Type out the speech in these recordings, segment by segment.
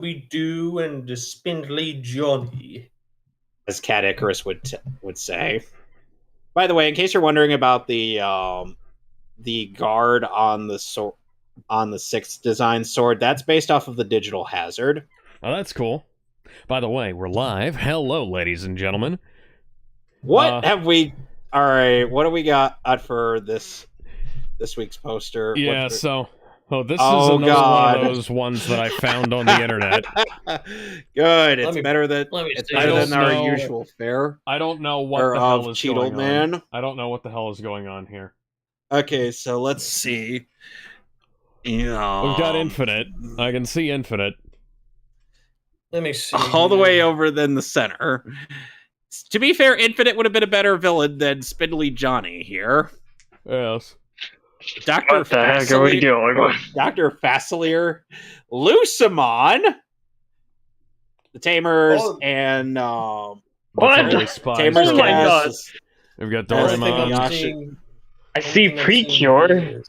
Scooby-Doo and the Spindly Johnny. As Cat Icarus would say. By the way, in case you're wondering about the guard on the sixth design sword, that's based off of the Digital Hazard. Oh, that's cool. By the way, we're live. Hello, ladies and gentlemen. What have we? All right, what do we got for this week's poster? Yeah, this is another one of those ones that I found on the internet. Good. It's better than our usual fare. I don't know what the hell is going on. I don't know what the hell is going on here. Okay, so let's see. We've got Infinite. I can see Infinite. Let me see. All the way over in the center. To be fair, Infinite would have been a better villain than Spindly Johnny here. Yes. Dr. What the heck are we doing? Dr. Facilier, Lucimon, the Tamers, and what? Tamers. Oh my god! We've got Doraemon. I see Precure.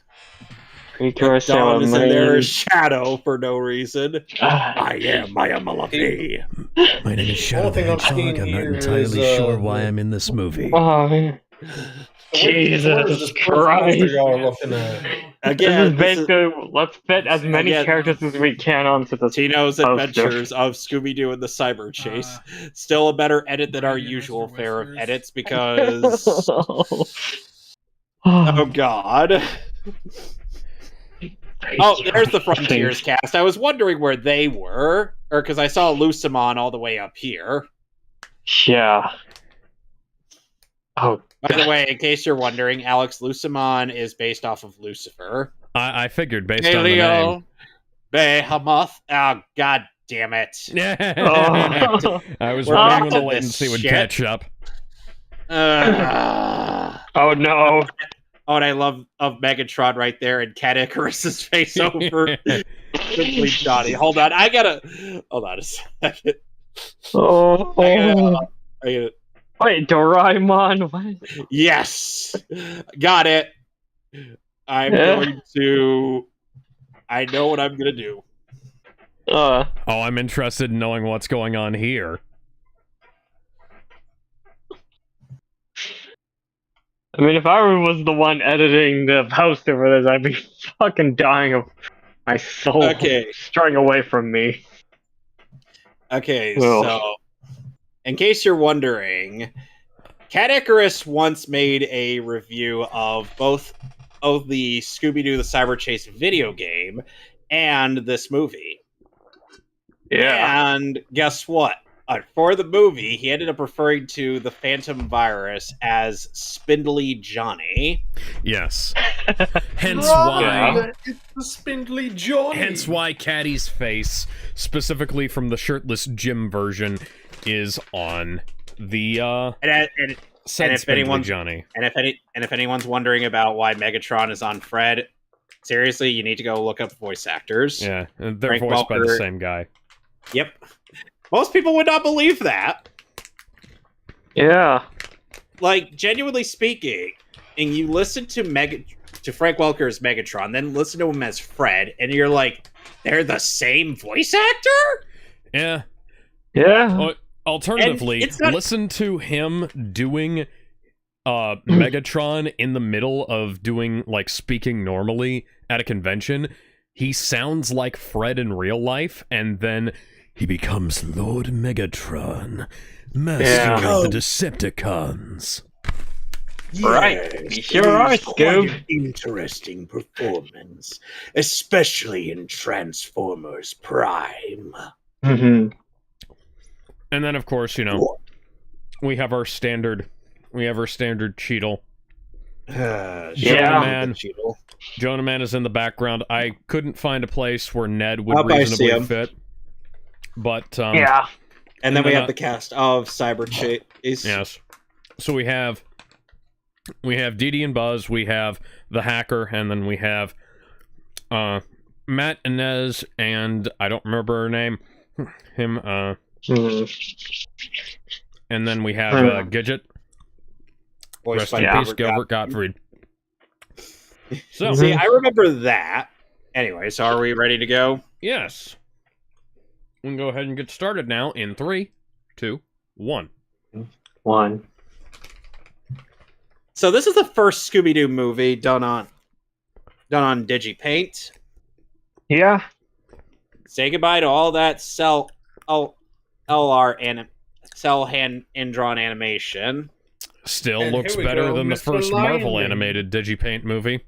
Precure Dawn is in there as Shadow for no reason. I am Malafy. My name is Shadow the Hedgehog. I'm not entirely sure why I'm in this movie. Oh, man. Jesus Christ. Again, this is basically, let's fit as many characters as we can onto the Tino's Adventures of Scooby-Doo and the Cyber Chase. Still a better edit than our usual fare of edits because... oh, God. Oh, there's the Frontiers cast. I was wondering where they were, or because I saw Lucimon all the way up here. Yeah. Oh. By the way, in case you're wondering, Alex, Lucimon is based off of Lucifer. I figured based on the name. Behemoth. Oh, God damn it. Oh. I was wondering when the latency would catch up. Oh, no. Oh, and I love Megatron right there and Cat Icarus's face over Simply Johnny. Hold on, hold on a second. Oh, wait, Doraemon? What? Yes, got it. I know what I'm gonna do. Oh, I'm interested in knowing what's going on here. I mean, if I was the one editing the poster for this, I'd be fucking dying of my soul straying away from me. Okay, so, in case you're wondering, Cat Icarus once made a review of both the Scooby-Doo the Cyber Chase video game and this movie. Yeah. And guess what? For the movie, he ended up referring to the Phantom Virus as Spindly Johnny. Yes. Hence why... It's the Spindly Johnny! Hence why Caddy's face, specifically from the shirtless Jim version, is on the, And if anyone's wondering about why Megatron is on Fred, seriously, you need to go look up voice actors. Yeah, they're voiced by the same guy. Yep. Most people would not believe that. Yeah. Like, genuinely speaking, and you listen to Frank Welker's Megatron, then listen to him as Fred, and you're like, they're the same voice actor? Yeah. Yeah. Alternatively, listen to him doing Megatron in the middle of doing, like, speaking normally at a convention. He sounds like Fred in real life, and then... he becomes Lord Megatron, master of the Decepticons. Right. Sure are, Scoob. Interesting performance, especially in Transformers Prime. Mm-hmm. And then, of course, you know, we have our standard Cheetle. Jonah Man is in the background. I couldn't find a place where Ned would reasonably fit. But yeah, and then we have the cast of Cyber Chase. Yes, so we have Dee Dee and Buzz, we have the hacker, and then we have Matt Inez, and I don't remember her name. And then we have Gidget. Rest in peace, Gilbert Gottfried. So, see, I remember that. Anyway, so are we ready to go? Yes. We can go ahead and get started now in 3, 2, 1. 1. So this is the first Scooby-Doo movie done on Digipaint. Yeah. Say goodbye to all that cell hand in-drawn animation. Still And looks here we better go, than the Mr. first Marvel Lion. animated Digipaint movie.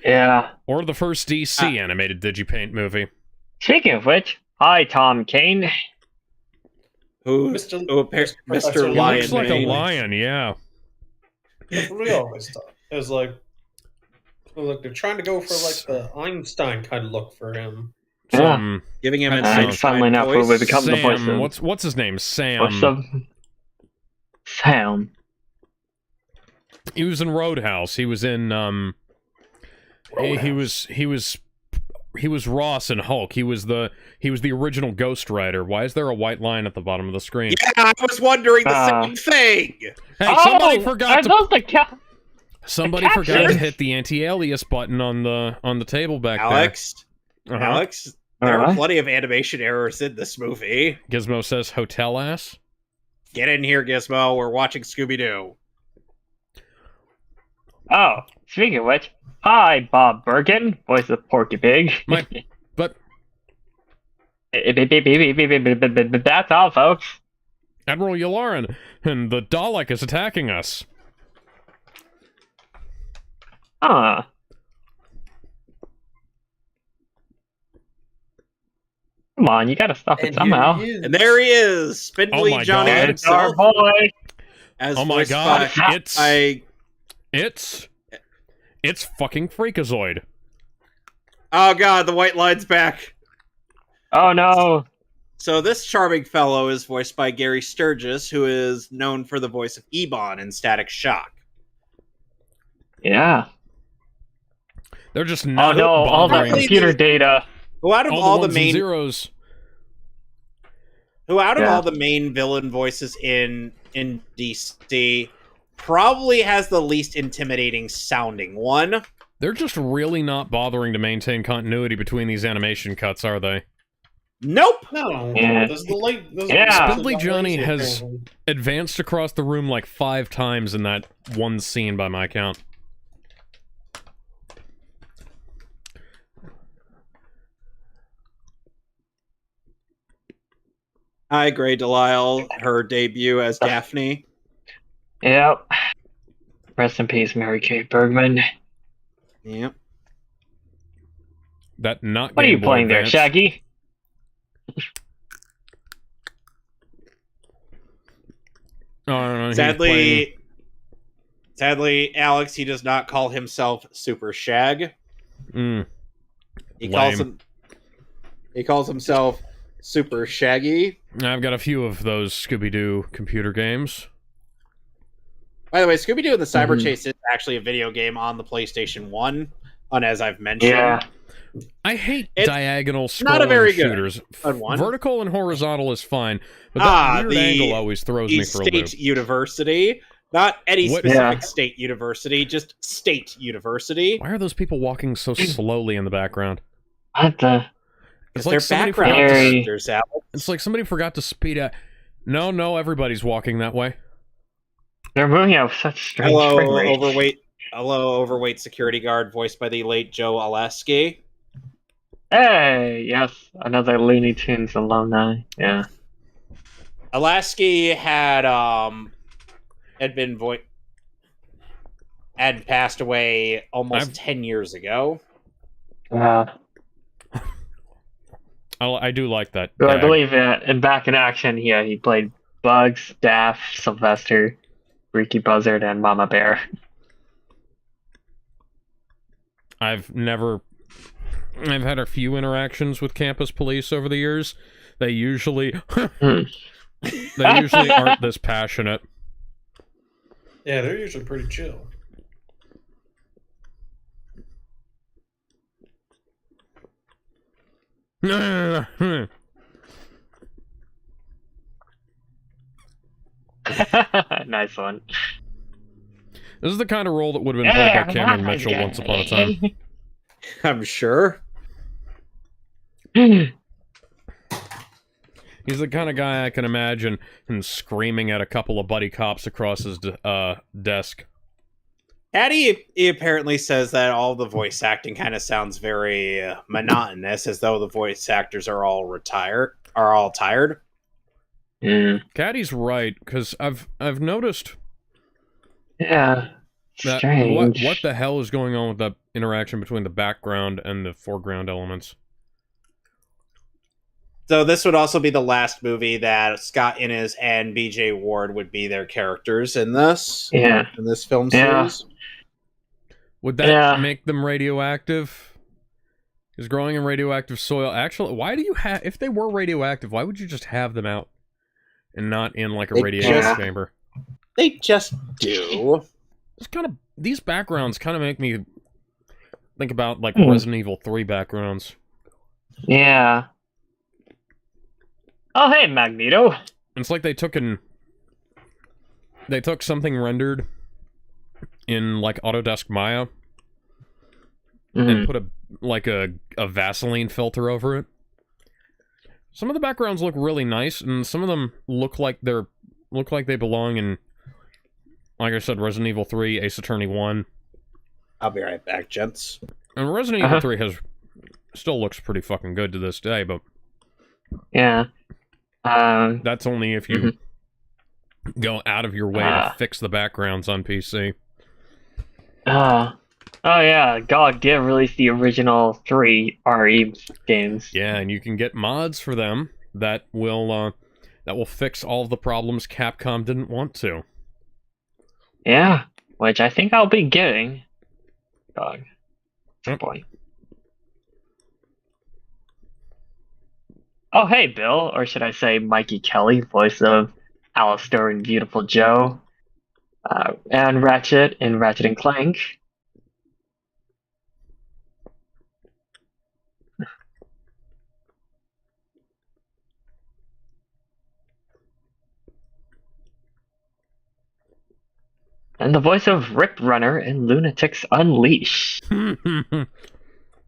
Yeah. Or the first DC animated Digipaint movie. Speaking of which, hi, Tom Kane. Who Mr. appears Professor Mr. He Lion looks like a Mane. lion, yeah. That's what we always thought. It was like they're trying to go for like the Einstein kind of look for him. Some Giving him an And Einstein funnily enough, voice. we become the voice Sam, of... what's his name? Sam. What's the... Sam. He was in Roadhouse. He was in he was Ross and Hulk. He was the original Ghost Rider. Why is there a white line at the bottom of the screen? Yeah, I was wondering the same thing. Hey, somebody forgot to the forgot to hit the anti-alias button on the table back Alex, there. Uh-huh. Alex, there are plenty of animation errors in this movie. Gizmo says hotel ass. Get in here, Gizmo. We're watching Scooby-Doo. Oh, speaking of which, hi, Bob Bergen, voice of Porky Pig. But that's all, folks. Admiral Yularen, and the Dalek is attacking us. Come on, you gotta stop it And somehow. here he is. And there he is, Spindly Oh my Johnny God. It's our himself. boy. As Oh my voiced God, by- it's fucking Freakazoid. Oh God, the white line's back. Oh no. So this charming fellow is voiced by Gary Sturgis, who is known for the voice of Ebon in Static Shock. Yeah. They're just Oh not no, all that bothering. computer data. Who out of All all the the ones and main zeros. all the main villain voices in DC probably has the least intimidating sounding one. They're just really not bothering to maintain continuity between these animation cuts, are they? Nope. No, Yeah. this is the late. This is Yeah. the Spindly Johnny lazy has apparently. advanced across the room like 5 times in that one scene by my count. Hi, Gray Delisle, her debut as Daphne. Yep. Rest in peace, Mary Kate Bergman. Yep. That not What are you Game Boy playing there, Advance. Shaggy? Oh, no, he's playing- Sadly, Alex, he does not call himself Super Shag. Mm. He Lame. calls himself Super Shaggy. I've got a few of those Scooby-Doo computer games. By the way, Scooby-Doo and the Cyber Mhm. Chase is actually a video game on the PlayStation 1, and as I've mentioned. Yeah. I hate It's diagonal scrolling not a very good shooters. one. Vertical and horizontal is fine, but that weird the angle always throws me for a loop. State University. Not any What- specific Yeah. state university, just State University. Why are those people walking so slowly in the background? What the? It's Because like they're somebody background forgot to, Very- characters, Alex. it's like somebody forgot to speed up. No, everybody's walking that way. They're moving at such strange frame rates. Hello, overweight security guard voiced by the late Joe Alaskey. Hey, yes, another Looney Tunes alumni. Yeah. Alaskey had passed away almost 10 years ago. I do like that. I gag. believe in Back in Action, he played Bugs, Daff, Sylvester, Freaky Buzzard, and Mama Bear. I've had a few interactions with campus police over the years. They usually aren't this passionate. Yeah, they're usually pretty chill. Nice one. This is the kind of role that would have been played by Cameron Mitchell once upon a time. I'm sure. He's the kind of guy I can imagine him screaming at a couple of buddy cops across his desk. Hattie, he apparently says that all the voice acting kind of sounds very monotonous, as though the voice actors are all tired. Mm. Caddy's right, because I've noticed. Yeah. That Strange. what the hell is going on with the interaction between the background and the foreground elements? So this would also be the last movie that Scott Innes and B.J. Ward would be their characters in this. Yeah. In this film series. Would that make them radioactive? Is growing in radioactive soil actually? Why do you have? If they were radioactive, why would you just have them out and not in like a radiation chamber? They just do. It's kind of these backgrounds kind of make me think about like Resident Evil 3 backgrounds. Yeah. Oh hey, Magneto. It's like they took something rendered in like Autodesk Maya and put a Vaseline filter over it. Some of the backgrounds look really nice, and some of them look like they belong in, like I said, Resident Evil 3, Ace Attorney 1. I'll be right back, gents. And Resident Evil 3 still looks pretty fucking good to this day, but yeah, that's only if you go out of your way to fix the backgrounds on PC. Oh yeah, God did release the original 3 RE games. Yeah, and you can get mods for them that will fix all of the problems Capcom didn't want to. Yeah, which I think I'll be getting. At some point. Oh hey, Bill, or should I say Mikey Kelly, voice of Alistair in Beautiful Joe, and Ratchet in Ratchet and Clank. And the voice of Rip Runner in Lunatics Unleashed. I'm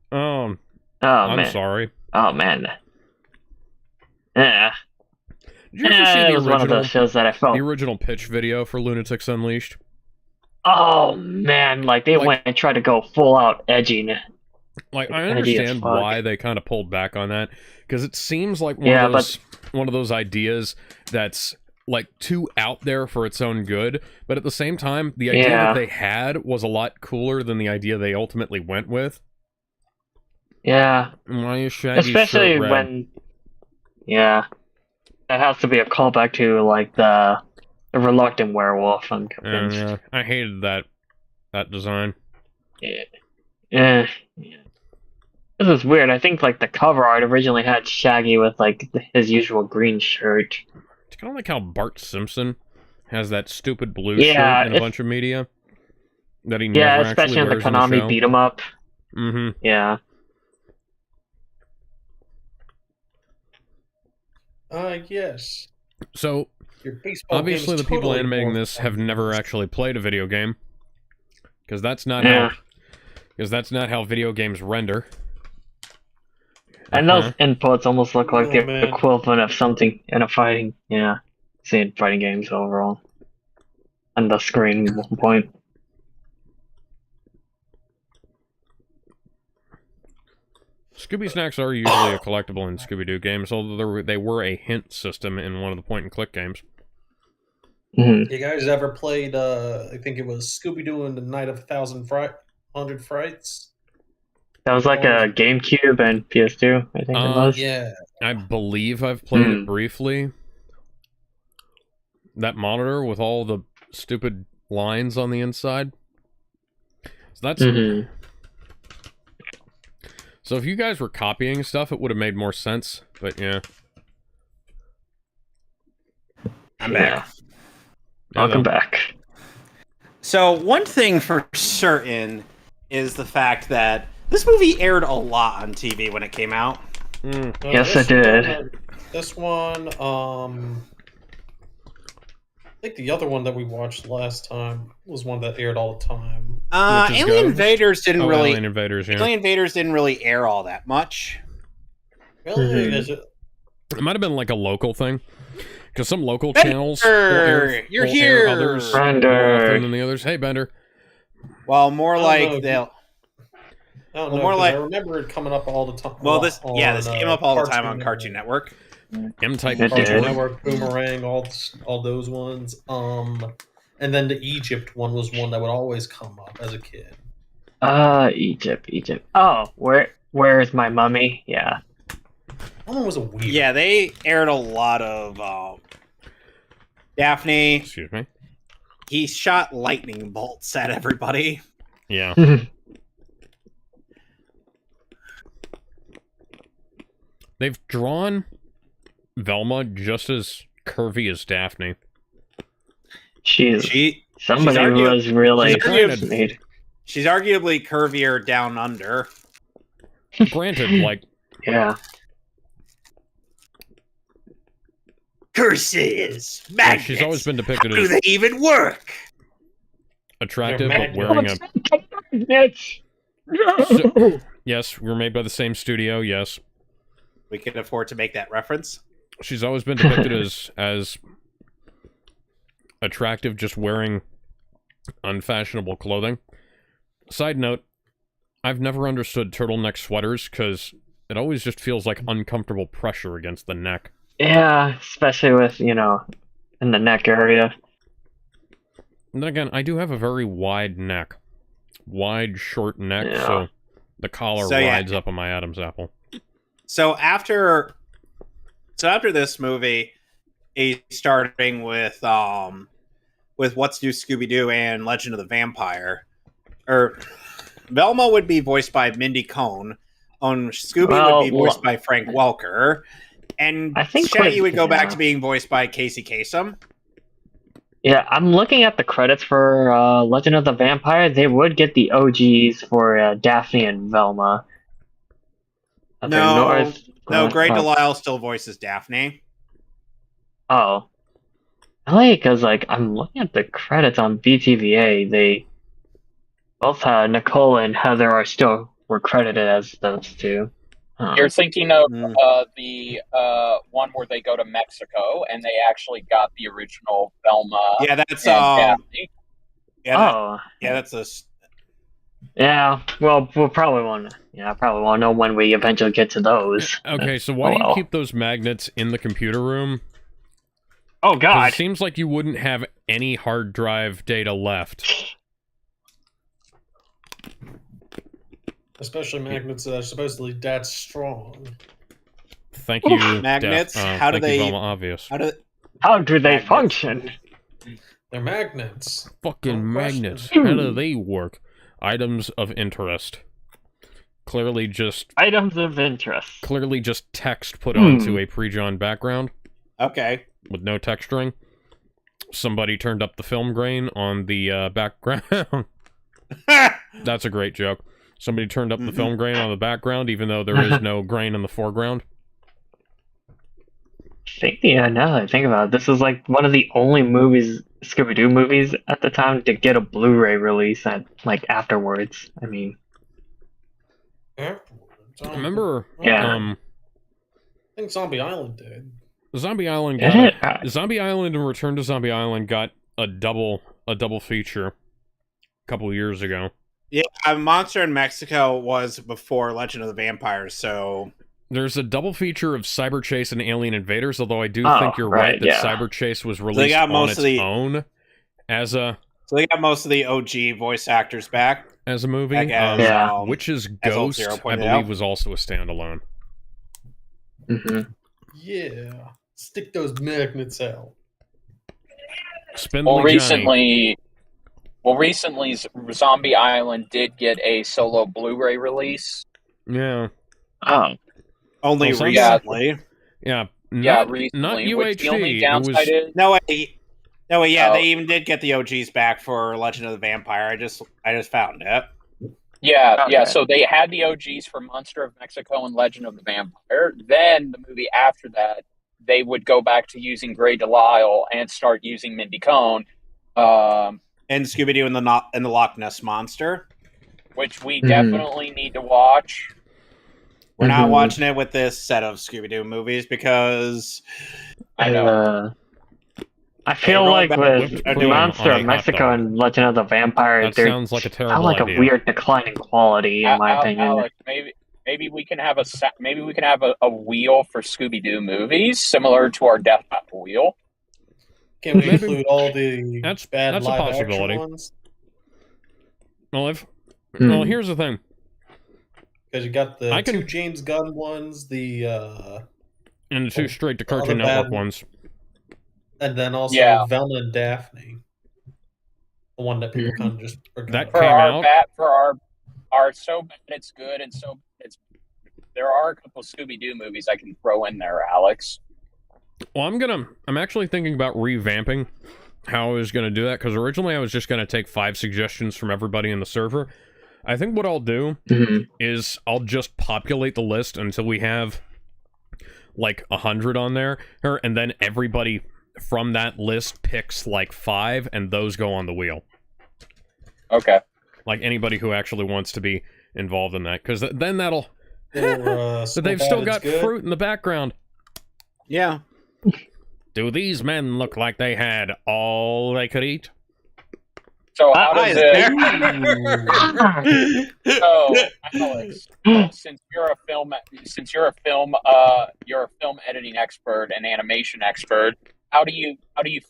man. sorry. Oh man. Yeah. Did you ever see it was one of those shows that I felt. The original pitch video for Lunatics Unleashed? Oh man, like they went and tried to go full out edging. Like I understand why they kind of pulled back on that, because it seems like one of those ideas that's like too out there for its own good, but at the same time, the idea that they had was a lot cooler than the idea they ultimately went with. Yeah. Why is Shaggy especially shirt red? When that has to be a callback to like the reluctant werewolf. I'm convinced. Yeah, I hated that design. Yeah. This is weird. I think like the cover art originally had Shaggy with like his usual green shirt. It's kind of like how Bart Simpson has that stupid blue shirt in a bunch of media that he never especially actually wears in the Konami beat 'em up. Mm-hmm. Yeah. Yes. So obviously the people animating this have never actually played a video game, because that's not how video games render. And those inputs almost look like the equivalent of something in a fighting, seeing fighting games overall. And the screen at one point. Scooby Snacks are usually a collectible in Scooby-Doo games, although they were a hint system in one of the point-and-click games. You guys ever played, I think it was Scooby-Doo and the Night of 1,100 Frights? That was like a GameCube and PS2, I think it was. Yeah. I believe I've played it briefly. That monitor with all the stupid lines on the inside. So that's... So if you guys were copying stuff, it would have made more sense, but yeah. I'm back. Welcome back. So one thing for certain is the fact that this movie aired a lot on TV when it came out. Yes, it did. This one, I think the other one that we watched last time was one that aired all the time. Alien Invaders didn't really. Alien Invaders, yeah. Alien Invaders didn't really air all that much. Really? Is it? It might have been like a local thing. Because some local Bender! channels You're will here! air others Bender! more often than the others. Hey, Bender. Well, more like they'll. I don't Well, know, more 'cause like- I remember it coming up all the time. Well, this came up all the time on Cartoon Network. M-Type It Cartoon did. Network, Boomerang, all those ones. And then the Egypt one was one that would always come up as a kid. Egypt. Oh, where's my mummy? Yeah. That one was a weird. Yeah, they aired a lot of Daphne. Excuse me. He shot lightning bolts at everybody. Yeah. They've drawn Velma just as curvy as Daphne. Somebody was really made. She's arguably curvier down under. Granted, like, Yeah. Curses! Magnets! she's always been depicted How do as they even work? attractive, They're but wearing a... Magnets. Yes, we were made by the same studio, yes. We can afford to make that reference. She's always been depicted as attractive, just wearing unfashionable clothing. Side note, I've never understood turtleneck sweaters, because it always just feels like uncomfortable pressure against the neck. Yeah, especially with, in the neck area. And then again, I do have a very wide neck. Wide, short neck, Yeah. so the collar rides up on my Adam's apple. So after this movie, starting with What's New Scooby-Doo and Legend of the Vampire, Velma would be voiced by Mindy Cohn, Scooby would be voiced by Frank Welker, and I think Shaggy would go back yeah. to being voiced by Casey Kasem. Yeah, I'm looking at the credits for Legend of the Vampire. They would get the OGs for Daphne and Velma. No, Grey Delisle still voices Daphne. Oh. Really? Because, I'm looking at the credits on BTVA. They both Nicole and Heather were credited as those two. Huh. You're thinking of the one where they go to Mexico and they actually got the original Velma. Yeah, that's Daphne. That's a. Yeah, well, we'll probably want to. Yeah, I probably won't know when we eventually get to those. Okay, so why do you keep those magnets in the computer room? Oh God! It seems like you wouldn't have any hard drive data left. Especially magnets that are supposedly that strong. Thank you, magnets. How do they? Velma Obvious. How do they function? They're magnets. Fucking magnets. How do they work? Items of interest. Clearly just... Items of interest. Clearly just text put onto a pre-drawn background. Okay. With no texturing. Somebody turned up the film grain on the background. That's a great joke. Somebody turned up the film grain on the background, even though there is no grain in the foreground. Now that I think about it, this is one of the only Scooby-Doo movies at the time to get a Blu-ray release afterwards. I mean... Afterwards? I remember... Yeah. I think Zombie Island did. Zombie Island Zombie Island and Return to Zombie Island got a double feature a couple of years ago. Yeah, Monster in Mexico was before Legend of the Vampires, so... There's a double feature of Cyber Chase and Alien Invaders, although I do think you're right that Cyber Chase was released on its own as a... So they got most of the OG voice actors back. As a movie. Witch's Ghost, I believe, was also a standalone. Mm-hmm. Yeah. Stick those magnets out. Spindly recently, Zombie Island did get a solo Blu-ray release. Yeah. Oh. Only recently. Yeah. Recently. Not UHD. Which the only downside is... No, they even did get the OGs back for Legend of the Vampire. I just found it. Yeah, so they had the OGs for Monster of Mexico and Legend of the Vampire. Then the movie after that, they would go back to using Grey Delisle and start using Mindy Cohn. And Scooby-Doo and the Loch Ness Monster. Which we definitely need to watch. We're not watching it with this set of Scooby-Doo movies because I feel like with Whipped cream Monster on of a hot Mexico dog. and Legend of the Vampire, That there sounds like a felt terrible like idea. a weird decline in quality, in my opinion. Alex, maybe we can have a wheel for Scooby-Doo movies similar to our Death Battle wheel. Can we Maybe. include all the That's bad a live possibility. action ones? Well, here's the thing. Because you got the I can- two James Gunn ones, the And the two straight to the other Cartoon Network bad- ones. and then also Yeah. Velma and Daphne. The one that people kind of just forgot. That For came our out. for our so bad it's good and so it's. There are a couple Scooby-Doo movies I can throw in there, Alex. Well, I'm actually thinking about revamping how I was gonna do that, because originally I was just gonna take 5 suggestions from everybody in the server. I think what I'll do is I'll just populate the list until we have like 100 on there, and then everybody from that list picks like 5, and those go on the wheel. Okay. Like anybody who actually wants to be involved in that, because then that'll. But But they've still got fruit in the background. yeah. Do these men look like they had all they could eat? So how does it? there. So Alex, since you're a film editing expert and animation expert, how do you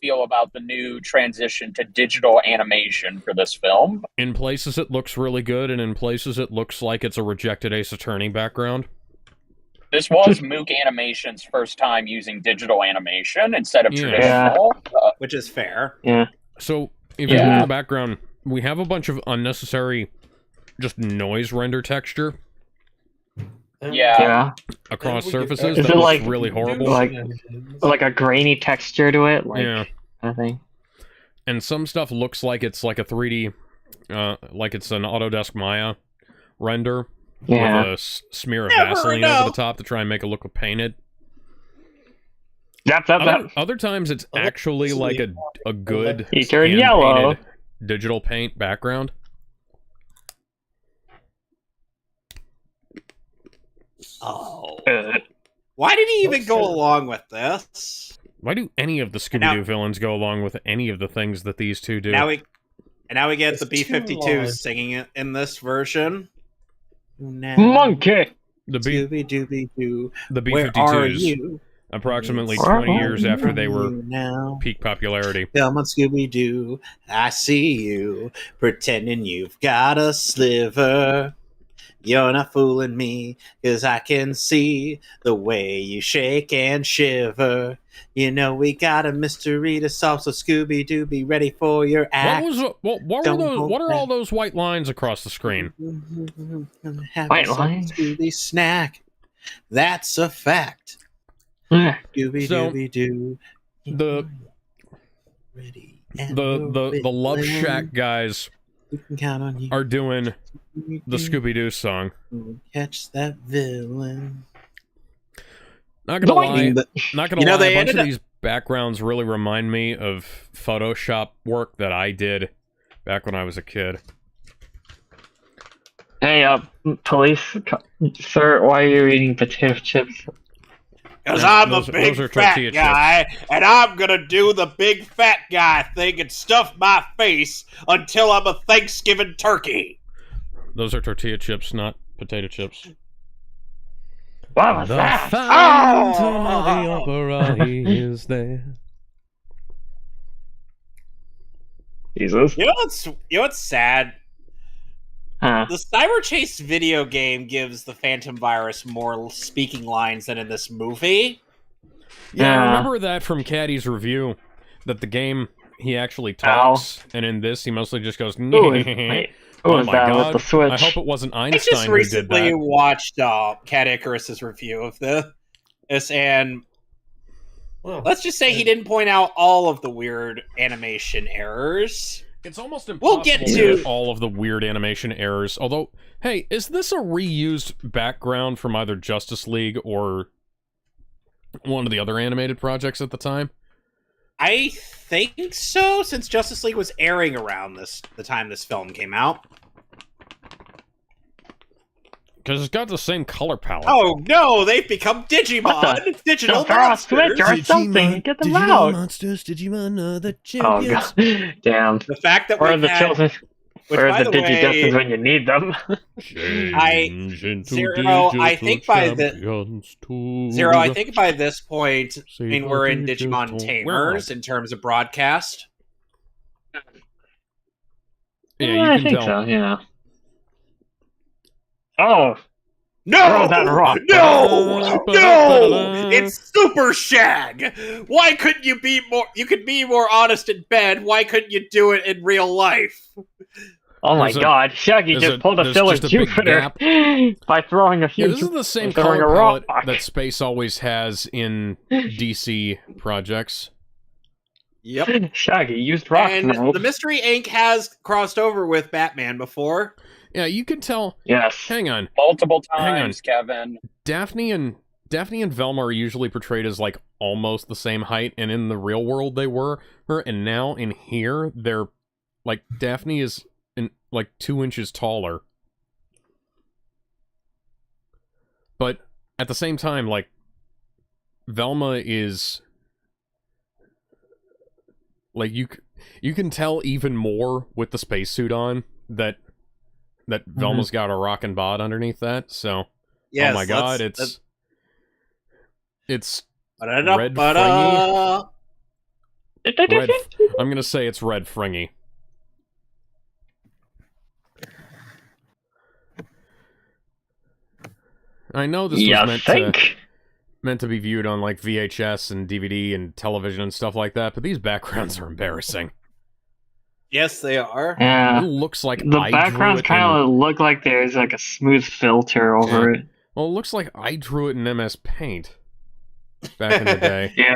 feel about the new transition to digital animation for this film? In places it looks really good, and in places it looks like it's a rejected Ace Attorney background. This was Mook Animation's first time using digital animation instead of traditional. Which is fair. Yeah. So, if you look in the background, we have a bunch of unnecessary just noise render texture Yeah. across Maybe we could- surfaces Is that it looks like- really horrible. Like a grainy texture to it, like Yeah. I think. And some stuff looks like it's like a 3D, like it's an Autodesk Maya render Yeah. with a smear of Never Vaseline know. over the top to try and make it look painted. Yep. Other times it's actually like a good He turned hand-painted yellow. digital paint background. Oh. Why did he even go along with this? Why do any of the Scooby-Doo villains go along with any of the things that these two do? Now we get the It's too B-52s large. singing it in this version. Monkey. the Scooby-Dooby-Doo, the where are B-52s, you? approximately Where 20 are years after Where they are were you now? peak popularity. Come on, Scooby-Doo, I see you, pretending you've got a sliver. You're not fooling me, 'cause I can see the way you shake and shiver. You know we got a mystery to solve, so Scooby-Doo, be ready for your act. What were Don't those? hold What are back. all those white lines across the screen? Have White yourself a lines? Scooby snack. That's a fact. Yeah. Scooby-Dooby-Doo. The Ready and the Love willing. Shack guys We can count on you. are doing the Scooby-Doo song. Catch that villain. Not gonna lie, But- not gonna You know, lie. they A bunch ended of up- these backgrounds really remind me of Photoshop work that I did back when I was a kid. Hey, police, sir, why are you eating potato chips? Because Yeah, I'm those- a big those are fat tortilla guy, and I'm gonna do the big fat guy thing and stuff my face until I'm a Thanksgiving turkey. Those are tortilla chips, not potato chips. What was The that? Phantom of the Opera, he is there. Jesus. You know what's sad? Huh. The Cyber Chase video game gives the Phantom Virus more speaking lines than in this movie. Yeah, I Yeah. remember that from Caddy's review. That the game he actually talks, and in this he mostly just goes. Who is, wait, who Oh was my that God. with the switch? I hope it wasn't I Einstein just who did recently that. watched Cat Icarus's review of this, and Well, let's just say he didn't point out all of the weird animation errors. It's almost impossible We'll get to to- get all of the weird animation errors. Although, hey, is this a reused background from either Justice League or one of the other animated projects at the time? I think so, since Justice League was airing around the time this film came out. Because it's got the same color palette. Oh no, they've become Digimon! Digital monsters! Switch or something. Get them Digimon out. monsters, Digimon are the Oh champions. god, damn. The fact that Where are we've the had, children? which Where are by the the Digidestins way, when you need them? Change into Zero, I digital think by the- champions too. Zero, I think by this point, I Save mean, the we're in digital Digimon Tamers world. in terms of broadcast. Yeah, I you can think tell. so, yeah. Oh, No! Throw that rock. No! No! It's Super Shag! Why couldn't you be more... You could be more honest in bed. Why couldn't you do it in real life? oh my There's a- god, Shaggy there's just a- pulled a there's filler just a big Jupiter gap. by throwing a Yeah, huge... this is the same throwing color a palette rock. that Space always has in DC projects. Yep. Shaggy used rocks And now. the Mystery Inc. has crossed over with Batman before. Yeah, you can tell. Yes. Hang on. Multiple Hang on. times, Kevin. Daphne and Velma are usually portrayed as like almost the same height, and in the real world they were. And now in here they're like Daphne is like 2 inches taller. But at the same time, like Velma is like you can tell even more with the spacesuit on that Velma's got a rockin' bod underneath that. So Yes, oh my god, let's- it's Ba-da-da, red ba-da. red. I'm gonna say it's red fringy. I know this You was think? meant to be viewed on like VHS and DVD and television and stuff like that, but these backgrounds are embarrassing. Yes, they are. It Yeah. looks like The I backgrounds drew it kind of look like there's like a smooth filter over it. Well, it looks like I drew it in MS Paint back in the day. Yeah.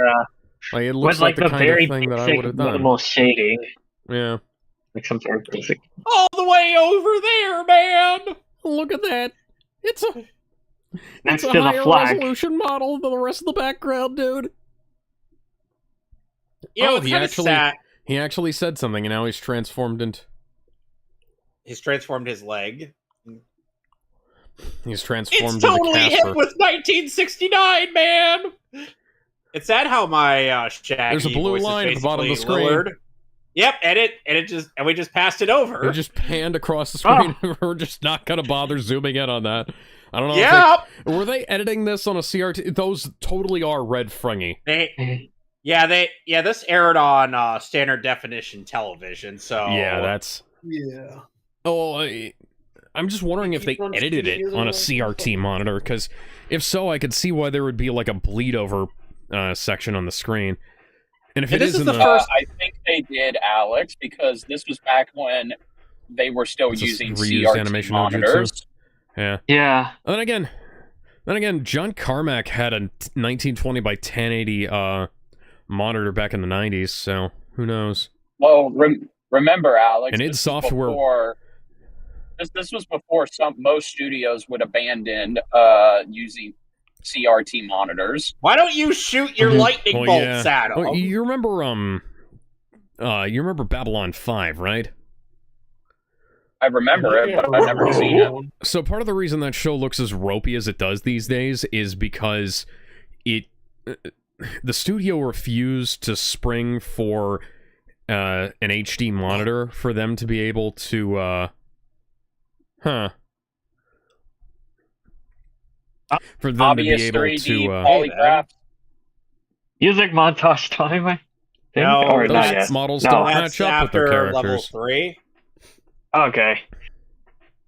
Like it looks With like the the kind very of thing that I basic would have done. minimal shading. Yeah. Like some sort of basic. All the way over there, man! Look at that. It's a Next it's a to the higher flag. resolution model than the rest of the background, dude. You know, Oh, it's he kind of actually- sad. He actually said something, and now he's transformed into. He's transformed his leg. He's transformed It's into totally Casper. hit with 1969, man! It's sad how my Shaggy There's a blue voice is line at the bottom of the basically screen. Lillard. Yep, and we just passed it over. It just panned across the screen. We're just not gonna bother zooming in on that. I don't know. Yep. If were they editing this on a CRT? Those totally are red fringy. This aired on standard definition television, so Yeah, that's. Yeah. Oh, I'm just wondering if they Keep on edited it speaking on a as CRT monitor, because if so, I could see why there would be like a bleed over section on the screen. And if And it this is is in the the first- I think they did, Alex, because this was back when they were still It's a using reused CRT animation monitors. yeah. Yeah. And then again, John Carmack had a 1920 by 1080 monitor back in the 90s, so who knows? Well, remember, Alex, And this id was Software- before- This was before most studios would abandon using CRT monitors. Why don't you shoot your Mhm. lightning Well, bolts yeah. at him? Well, you remember Babylon 5, right? I remember it, but I've never seen it. So part of the reason that show looks as ropey as it does these days is because the studio refused to spring for an HD monitor for them to be able to for them Obvious to be able 3D to polygraph. Music montage time, I think? No, Or not those yet? models No. don't That's match up with their after level characters. 3. Okay.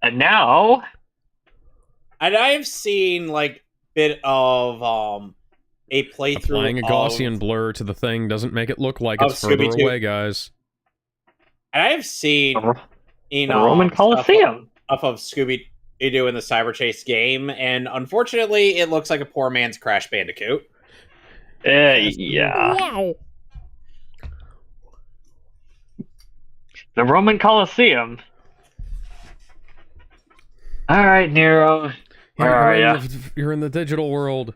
And now... And I've seen like bit of a playthrough Applying a Gaussian of, blur to the thing doesn't make it look like of it's further Scooby-Doo. away, guys. and I've seen The Roman Colosseum. stuff of Scooby-Doo in the Cyber Chase game, and unfortunately, it looks like a poor man's Crash Bandicoot. Yeah. Wow. The Roman Colosseum. Alright, Nero. Where are ya? You're in the digital world.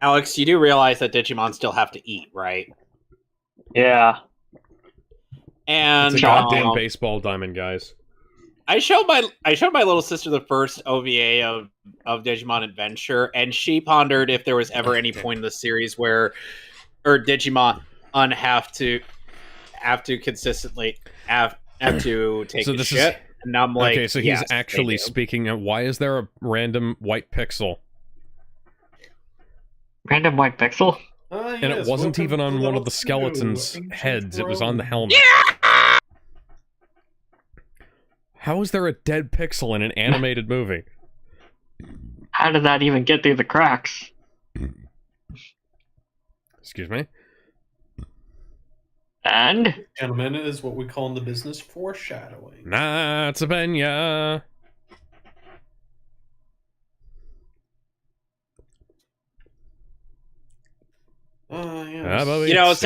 Alex, you do realize that Digimon still have to eat, right? Yeah. And It's a goddamn baseball diamond, guys. I showed my little sister the first OVA of Digimon Adventure, and she pondered if there was ever any point in the series where Digimon have to consistently have to take So a this shit. And I'm like, okay, so yes, he's actually speaking. Why is there a random white pixel? Random white pixel? And it wasn't even on one of the skeleton's heads. It was on the helmet. Yeah! How is there a dead pixel in an animated movie? How did that even get through the cracks? Excuse me? And? Gentlemen, it is what we call in the business foreshadowing. Natsubenya. Yes.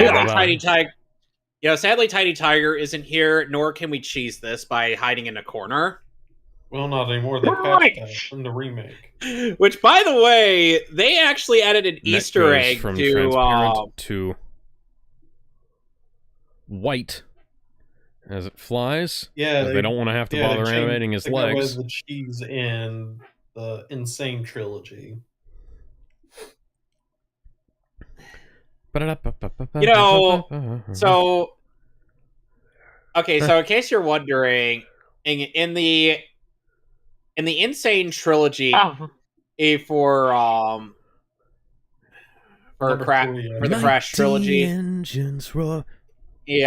Sadly, Tiny Tiger isn't here, nor can we cheese this by hiding in a corner. Well, not anymore. They patched that from the remake. Which, by the way, they actually added an Easter egg from to transparent to white as it flies. Yeah, they don't want to have to bother animating his legs. The cheese in the Insane trilogy. So in case you're wondering, in the Insane trilogy, for the Crash trilogy, engines roar. you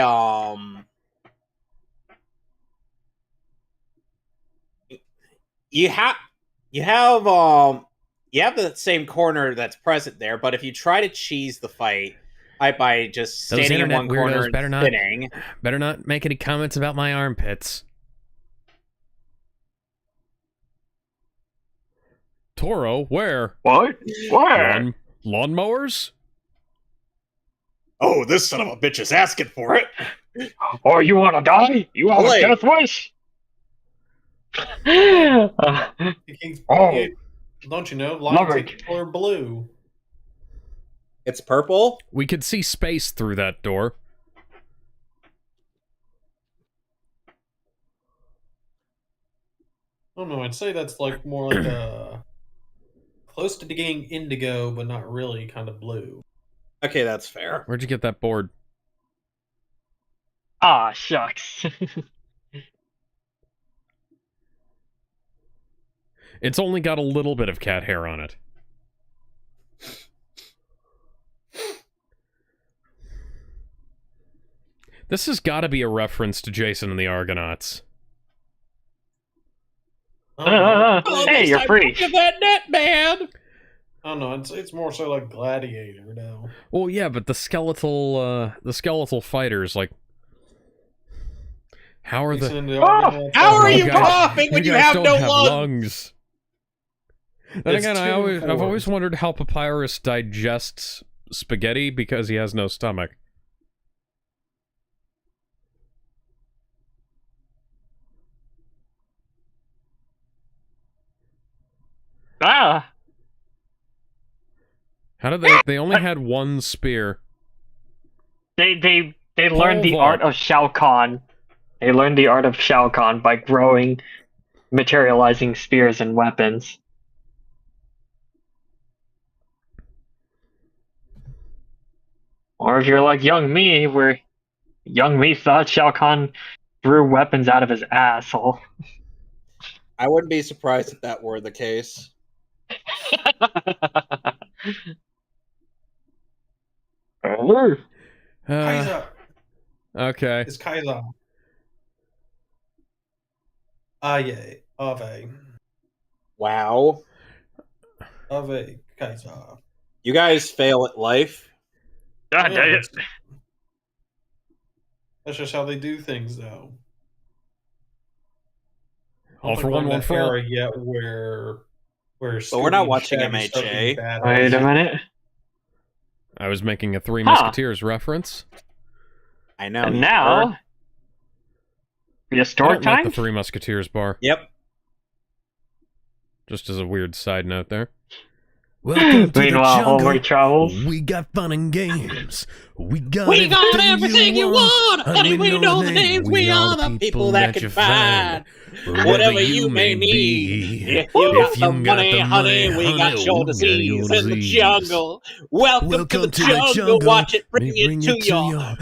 have the same corner that's present there, but if you try to cheese the fight by just standing in one corner and spinning, better not make any comments about my armpits. Toro, where? What? Where? Lawnmowers? Oh, this son of a bitch is asking for it. Oh, you want to die? You want a death wish? Don't you know? Lions color blue. It's purple. We could see space through that door. Oh no, I'd say that's like more like a close to being indigo, but not really, kind of blue. Okay, that's fair. Where'd you get that board? Ah, shucks. It's only got a little bit of cat hair on it. This has got to be a reference to Jason and the Argonauts. Hey, you're free. Look at that net, man. I don't know. It's more so like Gladiator now. Well, yeah, but the skeletal fighters, like, how are how are you coughing when you have no lungs? Then again, I've always wondered how Papyrus digests spaghetti because he has no stomach. Ah. How did they only had one spear? They learned the art of Shao Kahn. They learned the art of Shao Kahn by materializing spears and weapons. Or if you're like young me, where young me thought Shao Kahn threw weapons out of his asshole. I wouldn't be surprised if that were the case. Kaiser. Okay. It's Kaiser. Aye, Ave. Wow. Ave, Kaiser. You guys fail at life. God damn it. That's just how they do things, though. All for one for all. Yet where but we're not watching MHA. Wait a minute. I was making a Three Musketeers reference. I know. And now, prehistoric time. Like the Three Musketeers bar. Yep. Just as a weird side note there. Welcome to Meanwhile, the Homer jungle. travels. We got fun and games. We got everything you want. Honey, we know the names. We are the people that can find. Whatever you may need. If you got the money, honey, we got your disease in the jungle. Welcome to the jungle. Watch it bring it to your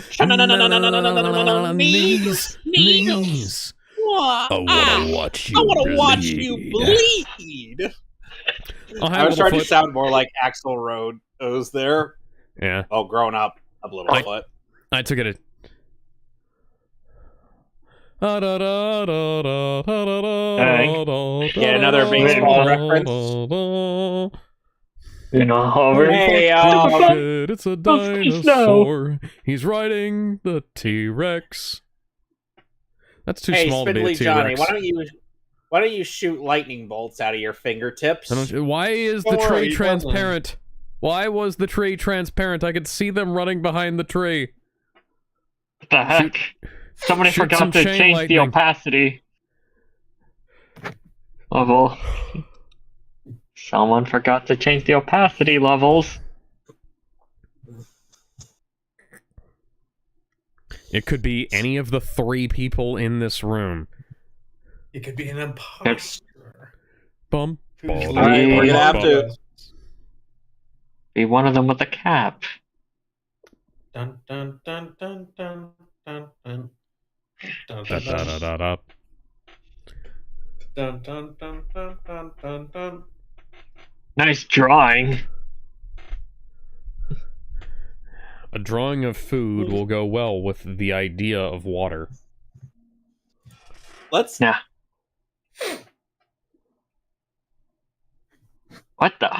knees. Knees. I wanna watch you wanna watch you bleed. bleed. I was trying to sound more like Axl Rose there. Yeah. Oh, grown up a little foot. I took it. Get another baseball reference. Homer. Hey, It's a dinosaur. He's riding the T-Rex. That's too small to be a Spindly T-Rex. Johnny, why don't you shoot lightning bolts out of your fingertips? Why is the tree transparent? Why was the tree transparent? I could see them running behind the tree. What the heck? Somebody forgot to change the opacity level. Someone forgot to change the opacity levels. It could be any of the 3 people in this room. It could be an imposter. Bum. We're gonna have to be one of them with a cap. Dun dun dun dun dun dun dun. Dun Da, da, da, da, da. dun dun dun dun dun dun dun. Nice drawing. A drawing of food will go well with the idea of water. let's Yeah. What the?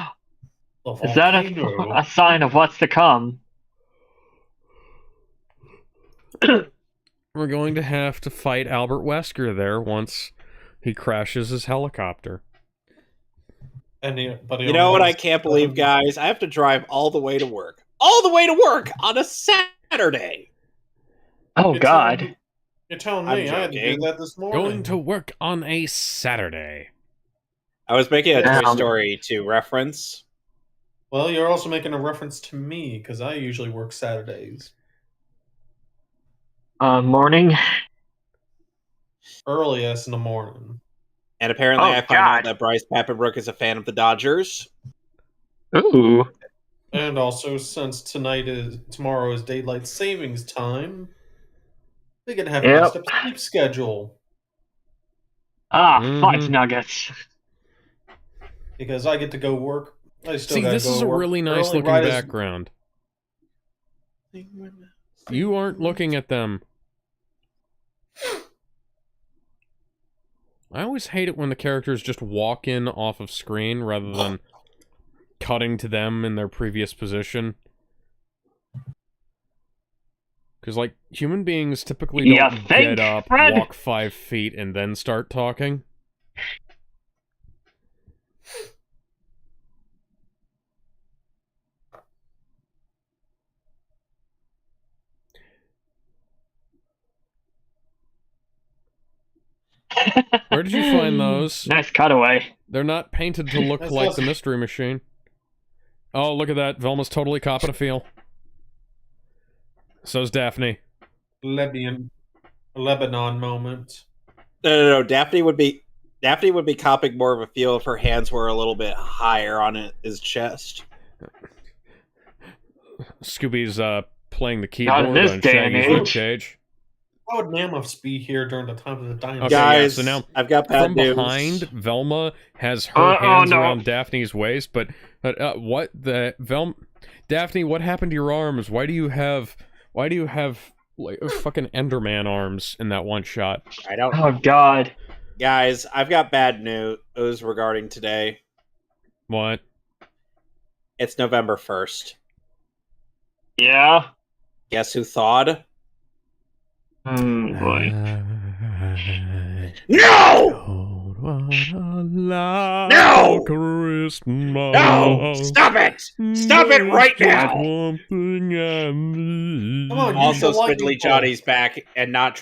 Is that a sign of what's to come? We're going to have to fight Albert Wesker there once he crashes his helicopter. You know what I can't believe, guys? I have to drive all the way to work. All the way to work on a Saturday. Oh, God. You're telling me I had to do that this morning. Going to work on a Saturday. I was making a Toy Story 2 reference. Well, you're also making a reference to me, because I usually work Saturdays. Morning. Earliest in the morning. And apparently I found out that Bryce Papenbrook is a fan of the Dodgers. Ooh. And also, since tomorrow is daylight savings time, we can have a messed up sleep schedule. Fudge nuggets. Because I get to go work. See, this is a really nice looking background. You aren't looking at them. I always hate it when the characters just walk in off of screen rather than cutting to them in their previous position. Because, like, human beings typically don't get up, walk 5 feet, and then start talking. Where did you find those? Nice cutaway. They're not painted to look like the Mystery Machine. Oh, look at that. Velma's totally copping a feel. So's Daphne. Lebanon moment. No. Daphne would be copping more of a feel if her hands were a little bit higher on his chest. Scooby's playing the keyboard on Shaggy's ribcage. How would mammoths be here during the time of the dinosaurs? Okay, guys, so now I've got bad from news. behind, Velma has her hands around Daphne's waist, but what the Daphne? What happened to your arms? Why do you have like fucking Enderman arms in that one shot? I don't. Oh God, guys, I've got bad news regarding today. What? It's November 1st. Yeah. Guess who thawed? Boy. No! No! Christmas. No! Stop it! Stop it right now! Come on, also, Spindly Johnny's back and not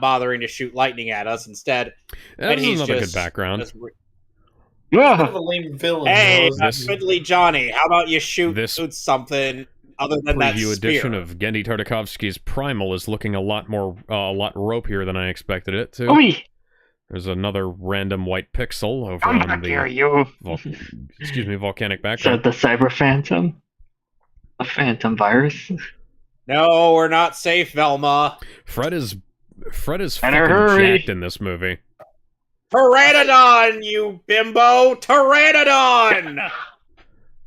bothering to shoot lightning at us. Instead, That's another good background. kind of a lame villain. Hey, though, Fiddly Johnny, how about you shoot This something other than that preview spear? edition of Gendy Tartakovsky's Primal is looking a lot ropier than I expected it to. Oi! There's another random white pixel over Come on back the here, you! volcanic Is that background. the Cyber Phantom? A Phantom virus? No, we're not safe, Velma. Fred is Better fucking hurry. jacked in this movie. Pteranodon, you bimbo! Pteranodon!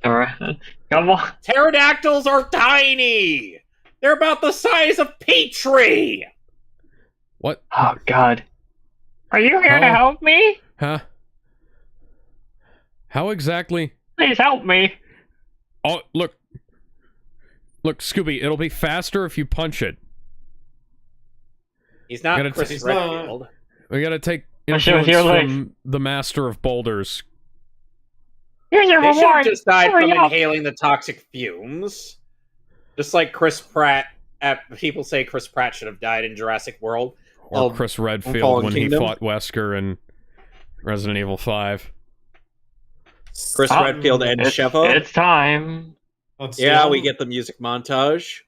Alright. Come on. Pterodactyls are tiny! They're about the size of Petrie! What? Oh, God. Are you here to How- help me? Huh? How exactly? Please help me. Oh, look, Scooby. It'll be faster if you punch it. He's not Gotta Chris he's Redfield. We gotta take Push it with influence your legs. from the master of boulders. Here's your They should have reward. just died Hurry from up. inhaling the toxic fumes. Just like Chris Pratt. People say Chris Pratt should have died in Jurassic World. Or Chris Redfield Fallen when Kingdom. he fought Wesker in Resident Evil 5. Chris Redfield and Sheva. It's time. Yeah, we get the music montage.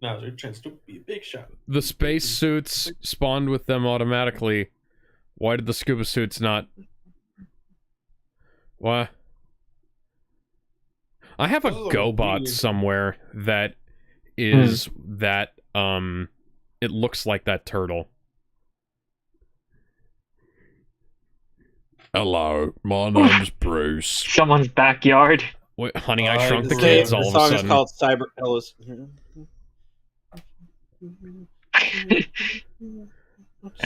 Now's your chance to be a big shot. The space suits spawned with them automatically. Why did the scuba suits not? What? I have a Those are GoBot weird. somewhere that is that it looks like that turtle. Hello, my name's Bruce. Someone's backyard. Wait, Honey, I Shrunk the the Kids The all of a song is sudden. called Cyber Pillows. And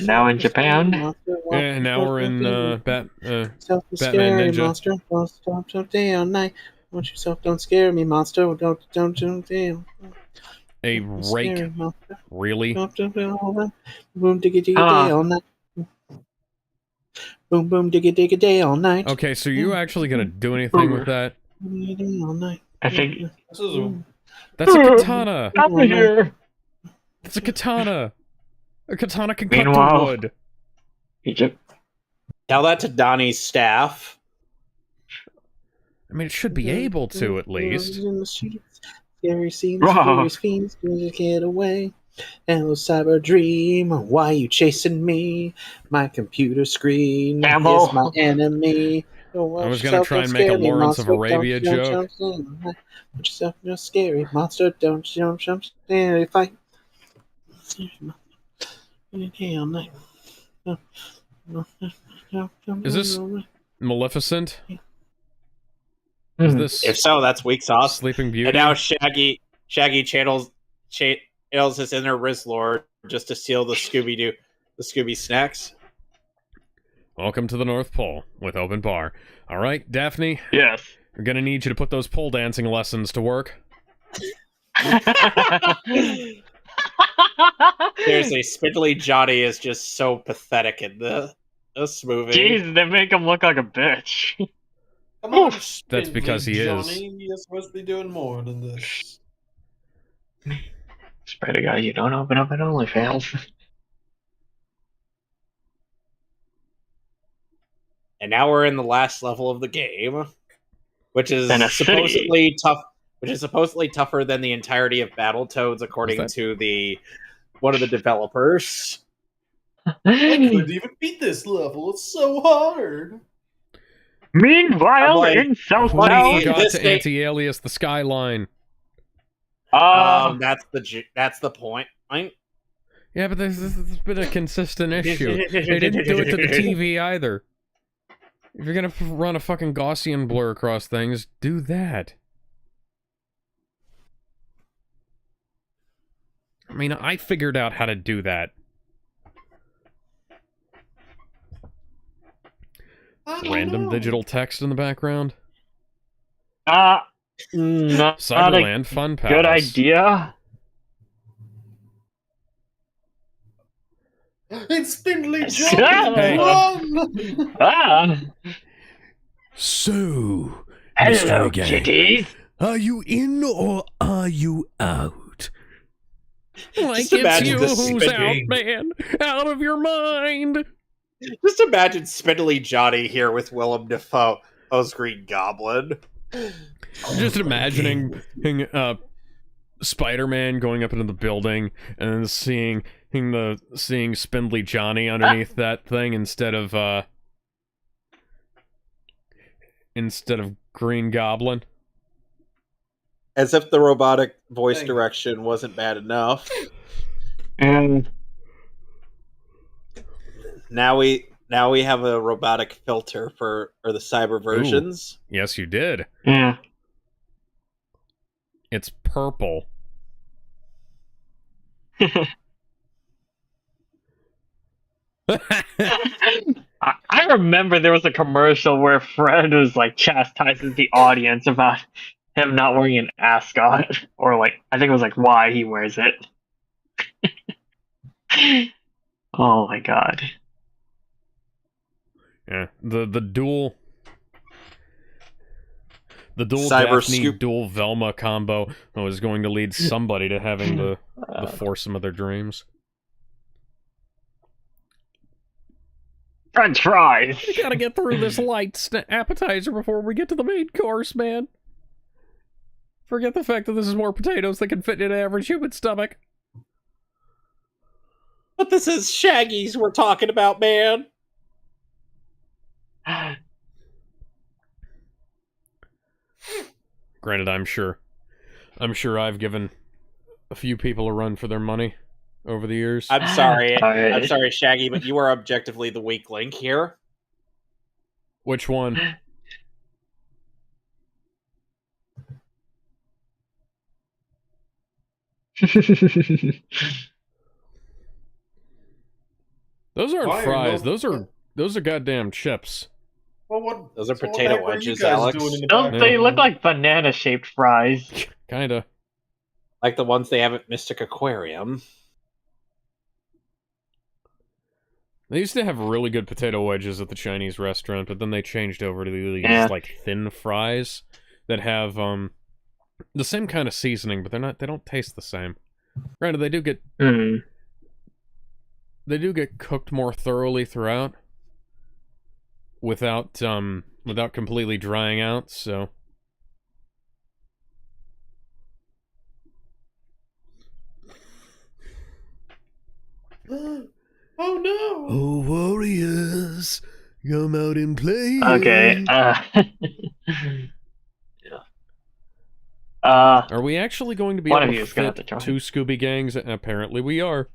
now in Japan. Yeah, now we're in Batman Scary Ninja. monster, won't stop day all night. Want yourself, don't scare me, monster. Don't damn. A Scary rake, monster. really? Don't all night. Boom diggy diggy Ah. day all night. Boom boom diggy diggy day all night. Okay, so you actually gonna do anything with that? Day all night. I think. This is a That's a katana. Come here. That's a katana. A katana can cut Meanwhile- through wood. Egypt. Tell that to Donnie's staff. I mean, it should be able to at least. In the streets, scary scenes, Wow. furious fiends, just get away. Hello, cyber dream, why you chasing me? My computer screen Campbell. is my enemy. I was gonna try and make a Lawrence of Arabia joke. Put yourself in a scary monster, don't jump, scary fight. Is this Maleficent? Is this If so, that's weak sauce. Sleeping Beauty? And now Shaggy channels his inner Riz Lord just to steal the Scooby snacks. Welcome to the North Pole with Open Bar. All right, Daphne, Yes. we're gonna need you to put those pole dancing lessons to work. Seriously, Spindly Johnny is just so pathetic in this movie. Jeez, they make him look like a bitch. Come on, That's because he is. Johnny. You're supposed to be doing more than this. Swear to God, you don't open up an OnlyFans. And now we're in the last level of the game, which is In a supposedly tough. Which is supposedly tougher than the entirety of Battletoads, according that- to one of the developers. I couldn't even beat this level. It's so hard. Meanwhile, I'm like, in South buddy, I Town, forgot this to thing- anti-alias the skyline. That's the point. Yeah, but there's been a consistent issue. They didn't do it to the TV either. If you're gonna run a fucking Gaussian blur across things, do that. I mean, I figured out how to do that. Random digital text in the background. not a Cyberland Fun Palace. good idea. It's Spindly Hey. Johnny. Run! Ah, So, Mr. hello, Again, kitties. are you in or are you out? Like Just it's imagine you this who's out, spinning. man. Out of your mind. Just imagine Spindly Johnny here with Willem Dafoe as Green Goblin. Just imagining Spider-Man going up into the building and then seeing Spindly Johnny underneath that thing instead of Green Goblin. As if the robotic voice direction wasn't bad enough. And Now we have a robotic filter for the cyber versions. Yes, you did. yeah. It's purple. I remember there was a commercial where Fred was like chastises the audience about him not wearing an ascot, or like I think it was like why he wears it. Oh my god. Yeah, the dual Cyber Daphne Scoop. dual Velma combo is going to lead somebody to having the foursome of their dreams. French fries. We gotta get through this light appetizer before we get to the main course, man. Forget the fact that this is more potatoes than can fit in an average human stomach. But this is Shaggy's we're talking about, man. Granted, I'm sure I've given a few people a run for their money over the years. I'm sorry. Alright. I'm sorry, Shaggy, but you are objectively the weak link here. Which one? Those aren't Why are fries. no- Those are goddamn chips. Well, what? Those are so what potato the heck were you wedges, guys Alex. doing in the Don't back? they look like banana-shaped fries? Kinda. Like the ones they have at Mystic Aquarium. They used to have really good potato wedges at the Chinese restaurant, but then they changed over to these Yeah. like thin fries that have the same kind of seasoning, but they don't taste the same. Granted, they do get cooked more thoroughly throughout without completely drying out, so Oh no! Oh, warriors, come out and play. Okay. are we actually going to be One of able you to is gonna have fit to try. 2 Scooby gangs? Apparently we are.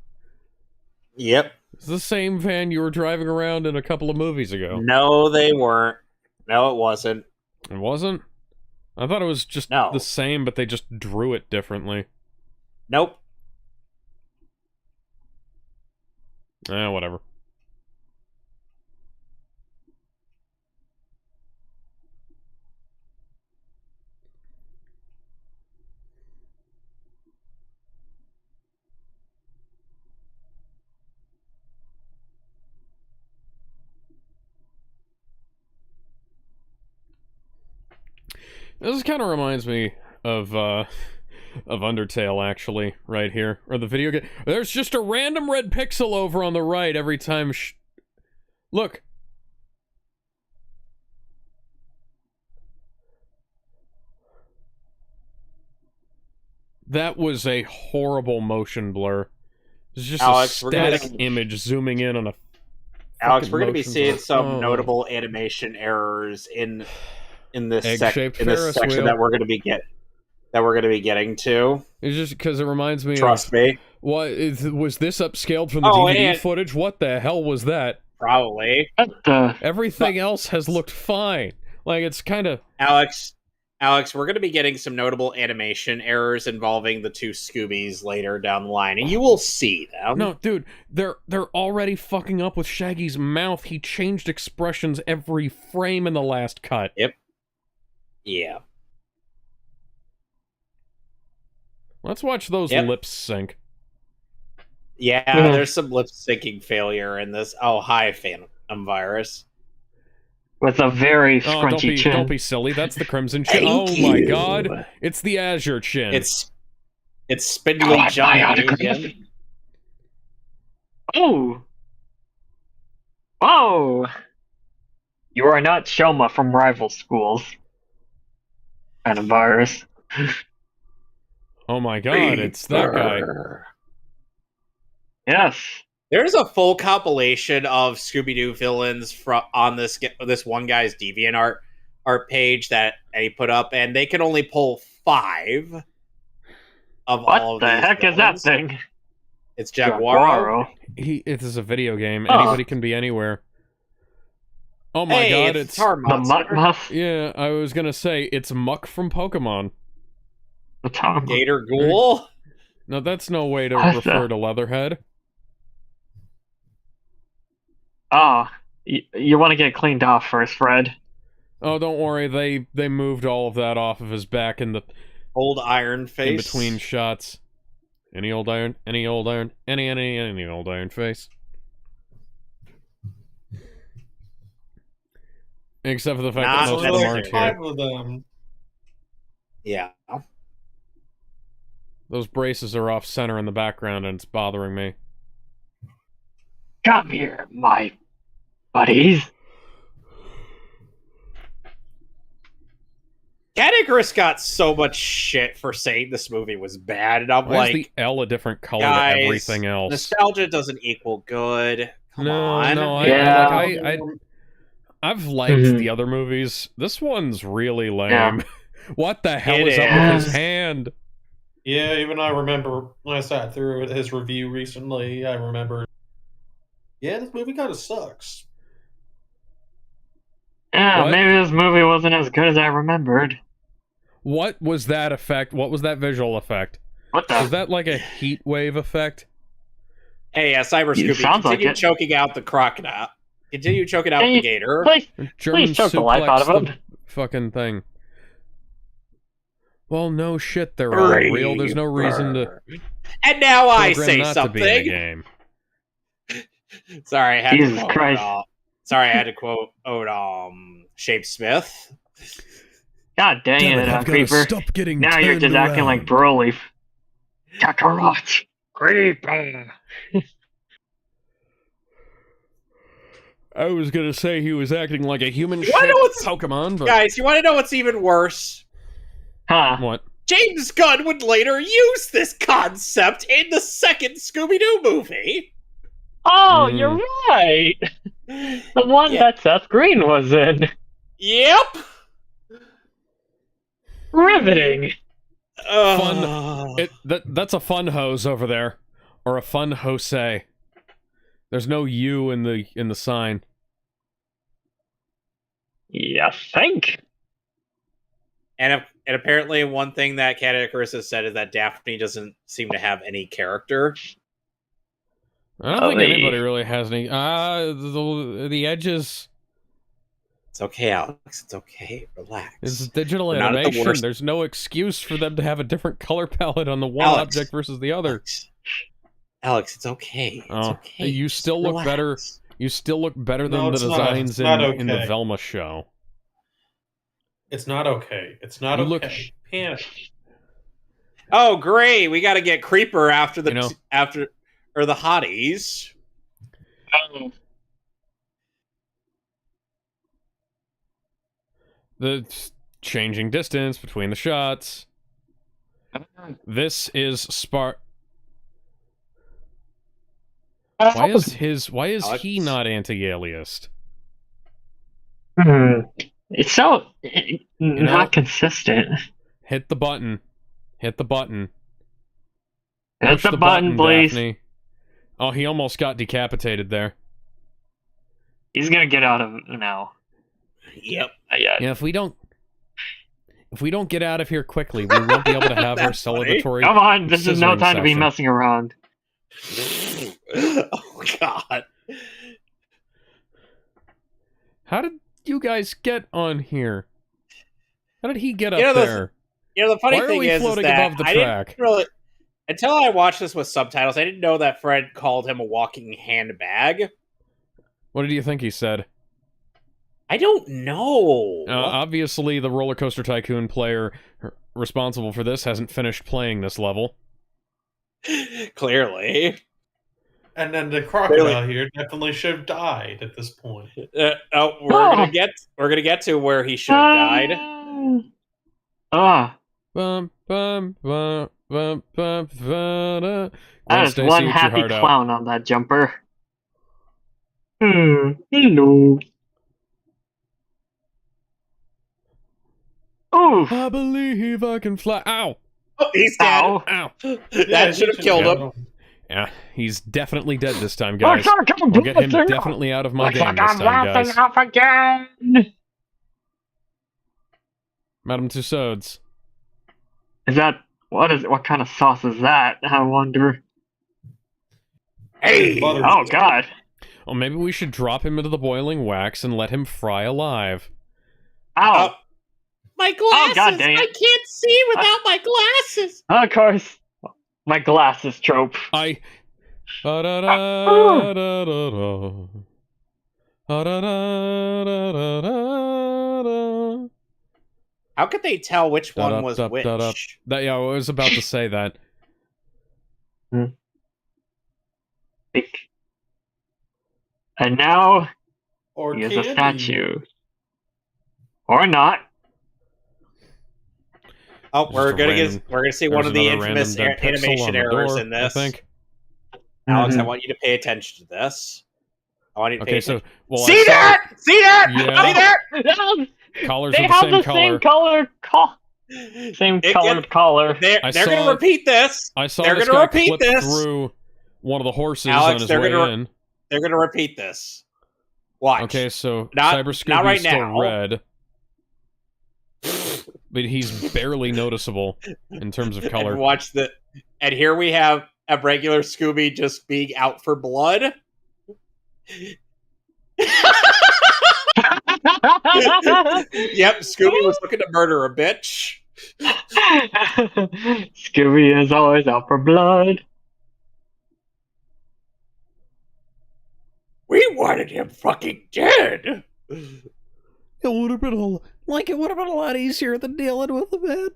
Yep. It's the same van you were driving around in a couple of movies ago. No, they weren't. No, it wasn't. It wasn't? I thought it was just No. the same, but they just drew it differently. Nope. Whatever. This kind of reminds me of Undertale, actually, right here. Or the video game. There's just a random red pixel over on the right every time Look. That was a horrible motion blur. It's just Alex, a we're gonna- static image zooming in on a Alex, fucking we're going to be motion seeing blur. some Oh. notable animation errors in this Egg-shaped in this Ferris section wheel. that we're going to be getting to. It's just because it reminds me Trust of... me. Was this upscaled from the Oh, DVD and- footage? What the hell was that? Probably. What the? Everything else has looked fine. Like, it's kind of... Alex, we're going to be getting some notable animation errors involving the 2 Scoobies later down the line, and you will see them. No, dude, they're already fucking up with Shaggy's mouth. He changed expressions every frame in the last cut. Yeah. Let's watch those Yep. lips sync. Yeah, Yeah. there's some lip syncing failure in this. Oh, hi, Phantom Virus. With a very Oh, don't scrunchy chin. be silly. That's the Crimson Chin. Thank Oh my you. god. It's the Azure Chin. It's spindly My giant autograph. alien. Oh! Oh! You are not Shelma from rival schools. Kind of virus. Oh my god, it's that guy. Yes. There's a full compilation of Scooby-Doo villains on this one guy's DeviantArt page that he put up, and they can only pull 5 of all of What the these heck is that villains. thing? It's Jaguaro. It is a video game. Oh. Anybody can be anywhere. Oh my Hey, god, it's it's... Tar The Monster. Mutt. Yeah, I was gonna say, it's Muck from Pokemon. The Tom. Gator Ghoul. No, that's no way to What refer the- to Leatherhead. Oh, you want to get cleaned off first, Fred. Oh, don't worry, they moved all of that off of his back in Old Iron Face. in between shots. Any old iron face. Except for the fact Not that most So of them like aren't 5 here. of them. Yeah. Those braces are off center in the background and it's bothering me. Come here, my buddies. Cat Icarus got so much shit for saying this movie was bad, and I'm Why like, is the L a different color guys, to everything else? nostalgia doesn't equal good. Come on. No, Yeah. I've liked Mhm. the other movies. This one's really lame. Yeah. What the hell It is up with his is. hand? Yeah, even I remember when I sat through his review recently, I remember. Yeah, this movie kind of sucks. Yeah, What? maybe this movie wasn't as good as I remembered. What was that effect? What was that visual effect? What the? Was that like a heat wave effect? Hey, Cyber It Scooby, sounds like continue it. choking out the crocodile. Continue choking out Hey, the gator. Please, German choke the life out of suplex him. the fucking thing. Well, no shit, they're all real. There's no reason to And now I program say not to be in a something. game. Sorry, I had Jesus to quote. Christ. Sorry, I had to quote Shape Smith. God dang Damn it, it, I've got to Creeper. stop getting Now you're just turned acting like around. Broly. Kakarot. Creeper. I was gonna say he was acting like a human You wanna know what's- Pokemon, but Guys, you want to know what's even worse? Huh. what? James Gunn would later use this concept in the second Scooby-Doo movie. Oh, Hmm. you're right. The one Yeah. that Seth Green was in. Yep. Riveting. That's a fun hose over there, or a fun Jose. There's no U in the sign. You think? And apparently, one thing that Cat Icarus has said is that Daphne doesn't seem to have any character. I don't Oh, think they- anybody really has any. The edges It's okay, Alex. It's okay. Relax. is digital We're not at the animation. worst. There's no excuse for them to have a different color palette on the one Alex. object versus the other. Alex, it's okay. It's Oh, okay. you Just still look better. relax. You still look better than No, the it's not. designs It's not in the okay. Velma show. It's not okay. It's not You look okay. Panic. Oh, great! We got to get Creeper after the You know- the hotties. Oh, The changing distance between the shots. This is Why is Alex? he not anti-aliased? It's so know- not consistent. Hit the button. Hit the button. Hit Push the button, please. Daphne. Oh, he almost got decapitated there. He's gonna get out of now. Yep. Not yet. Yeah, if we don't get out of here quickly, we won't be able to have our That's funny. celebratory. Come on, this is no scissoring time to be session. messing around. Oh God. How did you guys get on here? How did he get up You know, the- there? The funny Why are thing we is floating that above the I track? didn't really until I watched this with subtitles. I didn't know that Fred called him a walking handbag. What did you think he said? I don't know. Obviously, the Roller Coaster Tycoon player responsible for this hasn't finished playing this level. Clearly. And then the crocodile here definitely should have died at this point. We're gonna get to where he should have died. Bum, bum, bum, bum, bum, That is Stacey, one eat your happy heart out. clown on that jumper. Hello. Oof. I believe I can fly. Ow! Oh, he's dead. Ow. Ow! That should have killed him. Yeah, he's definitely dead this time, guys. We'll get him definitely out of my game this time, guys. Off again. Madame Tussauds. Is that what kind of sauce is that? I wonder. Hey! Oh God. Well, maybe we should drop him into the boiling wax and let him fry alive. Ow. My glasses! God dang it. I can't see without my glasses! Of course. My glasses trope. I. How could they tell which one was which? Yeah, I was about to say that. And now Or he is candy. a statue. Or not. Oh, we're Just a gonna random- we're gonna see one There's of the another infamous random dead pixel animation on the errors door, in this. I think. Alex, I Mhm. want you to pay attention to this. I want you to pay Okay, attention. so well, See that? See that? Yeah. See that? collars They are the have same the color. same color. Same It colored get- collar. They're I gonna saw- repeat this. I saw They're this gonna guy repeat clip this. through one of the horses Alex, on his they're way gonna- in. They're gonna repeat this. Watch. Okay, so Not- Cyber not Scooby's right still now. red, but he's barely noticeable in terms of color. And watch the. And here we have a regular Scooby just being out for blood. Yep, Scooby was looking to murder a bitch. Scooby is always out for blood. We wanted him fucking dead. It would have been it would have been a lot easier than dealing with the man.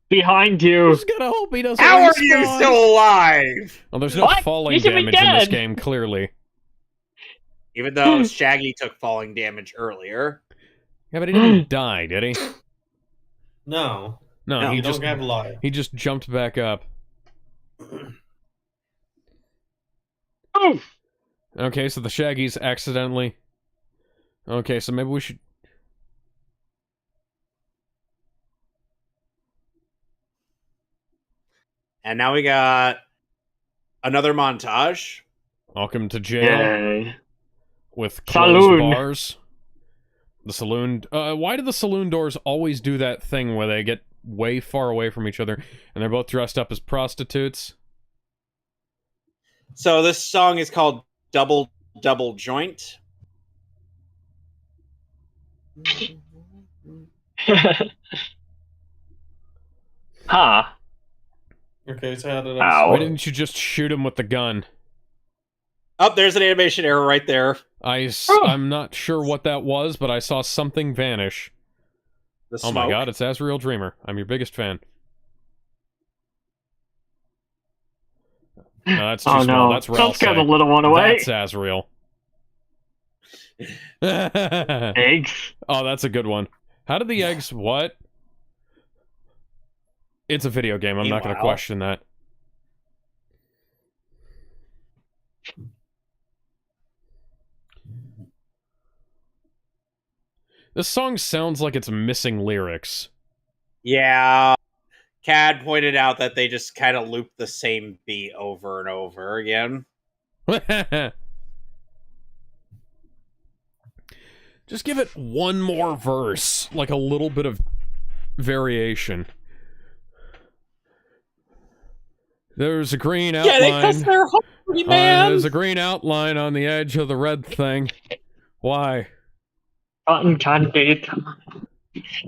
Behind you. Just gotta hope he doesn't. How are respawn. you still alive? Well, there's no What? falling You should be damage in this dead. game, clearly. Even though Shaggy took falling damage earlier. Yeah, but he didn't die, did he? No. No, No, he You just don't have life. he just jumped back up. Oof. Okay, so the Shaggy's accidentally. Okay, so maybe we should. And now we got another montage. Welcome to jail Yay. with closed Saloon. bars. The saloon. Why do the saloon doors always do that thing where they get way far away from each other and they're both dressed up as prostitutes? So this song is called Double Double Joint. Huh. Okay, so how did Ow. Why didn't you just shoot him with the gun? Oh, there's an animation error right there. I'm not sure what that was, but I saw something vanish. The Oh smoke. my god, it's Azrael Dreamer. I'm your biggest fan. No, that's Oh too small. no. That's Don't scare the Ralsei. little one away. That's Azrael. Eggs. Oh, that's a good one. How did the eggs... What? It's a video game. I'm not going to Meanwhile- question that. This song sounds like it's missing lyrics. Yeah. Cad pointed out that they just kind of loop the same beat over and over again. Just give it one more verse. Like a little bit of variation. There's a green outline. Get it, because they're hungry, man. There's a green outline on the edge of the red thing. Why? Cotton candy.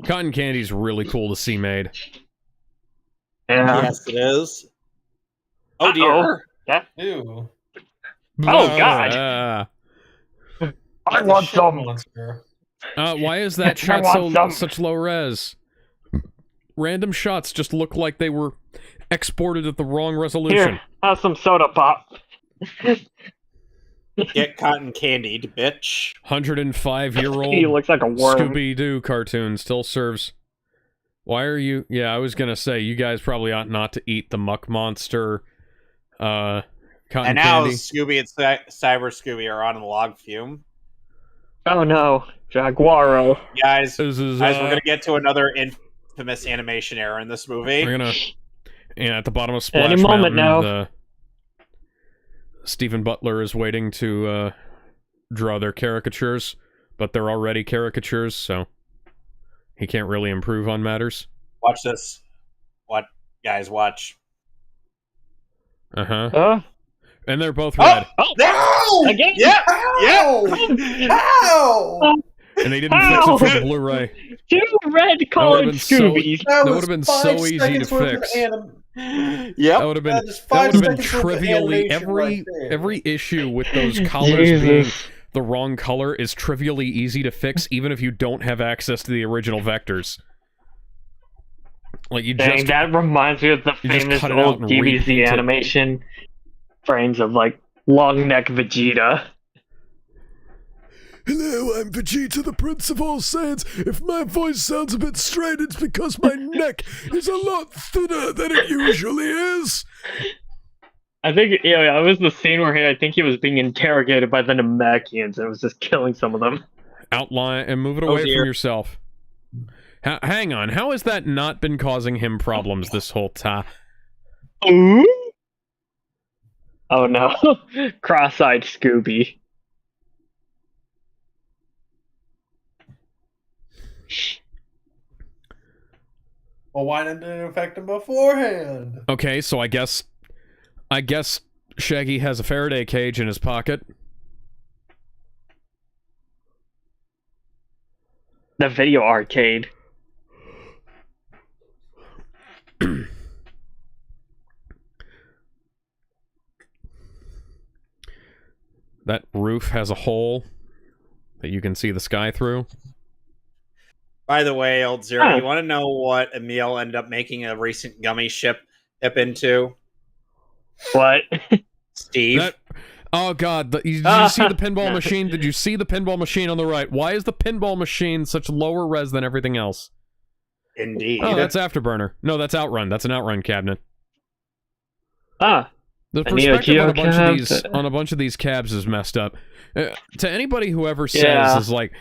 Cotton candy's really cool to see made. Yeah. Yes, it is. Oh, dear. Ew. Oh, God. I want some. Monster. Why is that I shot want some. such low res? random shots just look like they were exported at the wrong resolution. Here, have some soda pop. Get cotton candied, bitch. 105-year-old He looks like a worm. Scooby-Doo cartoon still serves. Why are you... Yeah, I was gonna say, you guys probably ought not to eat the Muck Monster cotton And now candy. Scooby and Cyber Scooby are on a log fume. Oh no, Jaguaro. Guys, This is, we're gonna get to another infamous animation error in this movie. We're gonna... Yeah, at the bottom of Splash Any moment Mountain, now. Stephen Butler is waiting to draw their caricatures, but they're already caricatures, so he can't really improve on matters. Watch this. What, guys? Watch. Uh-huh. And they're both red. Ow! Again? Yeah. Ow! And they didn't fix it for the Blu-ray. 2 red-colored been so- Scoobies. That would've been so easy to fix. Yep. That would have been That is 5 been seconds worth of trivially animation right there. every issue with those collars being Jesus. the wrong color is trivially easy to fix, even if you don't have access to the original vectors. Like you Dang, just that reminds me of the you just famous cut it out old and repaint DBZ it. animation frames of, like, long neck Vegeta. Hello, I'm Vegeta, the Prince of All Saiyans. If my voice sounds a bit strained, it's because my neck is a lot thinner than it usually is. I think, yeah, it was the scene where I think he was being interrogated by the Namekians and was just killing some of them. outline and move it Oh, away dear. from yourself. Hang on, how has that not been causing him problems this whole time? Ooh? Oh no, cross-eyed Scooby. Well, why didn't it affect him beforehand? Okay, so I guess Shaggy has a Faraday cage in his pocket. The video arcade. That roof has a hole that you can see the sky through. By the way, Old Zero, Oh. you want to know what Emil ended up making a recent gummy ship into? What? Steve. Oh god, did you see the pinball machine? Did you see the pinball machine on the right? Why is the pinball machine such lower res than everything else? Indeed. Oh, that's Afterburner. No, that's Outrun. That's an Outrun cabinet. Ah, The A Neo perspective on a Geo bunch cab? of these on a bunch of these cabs is messed up. To anybody who ever says Yeah. is like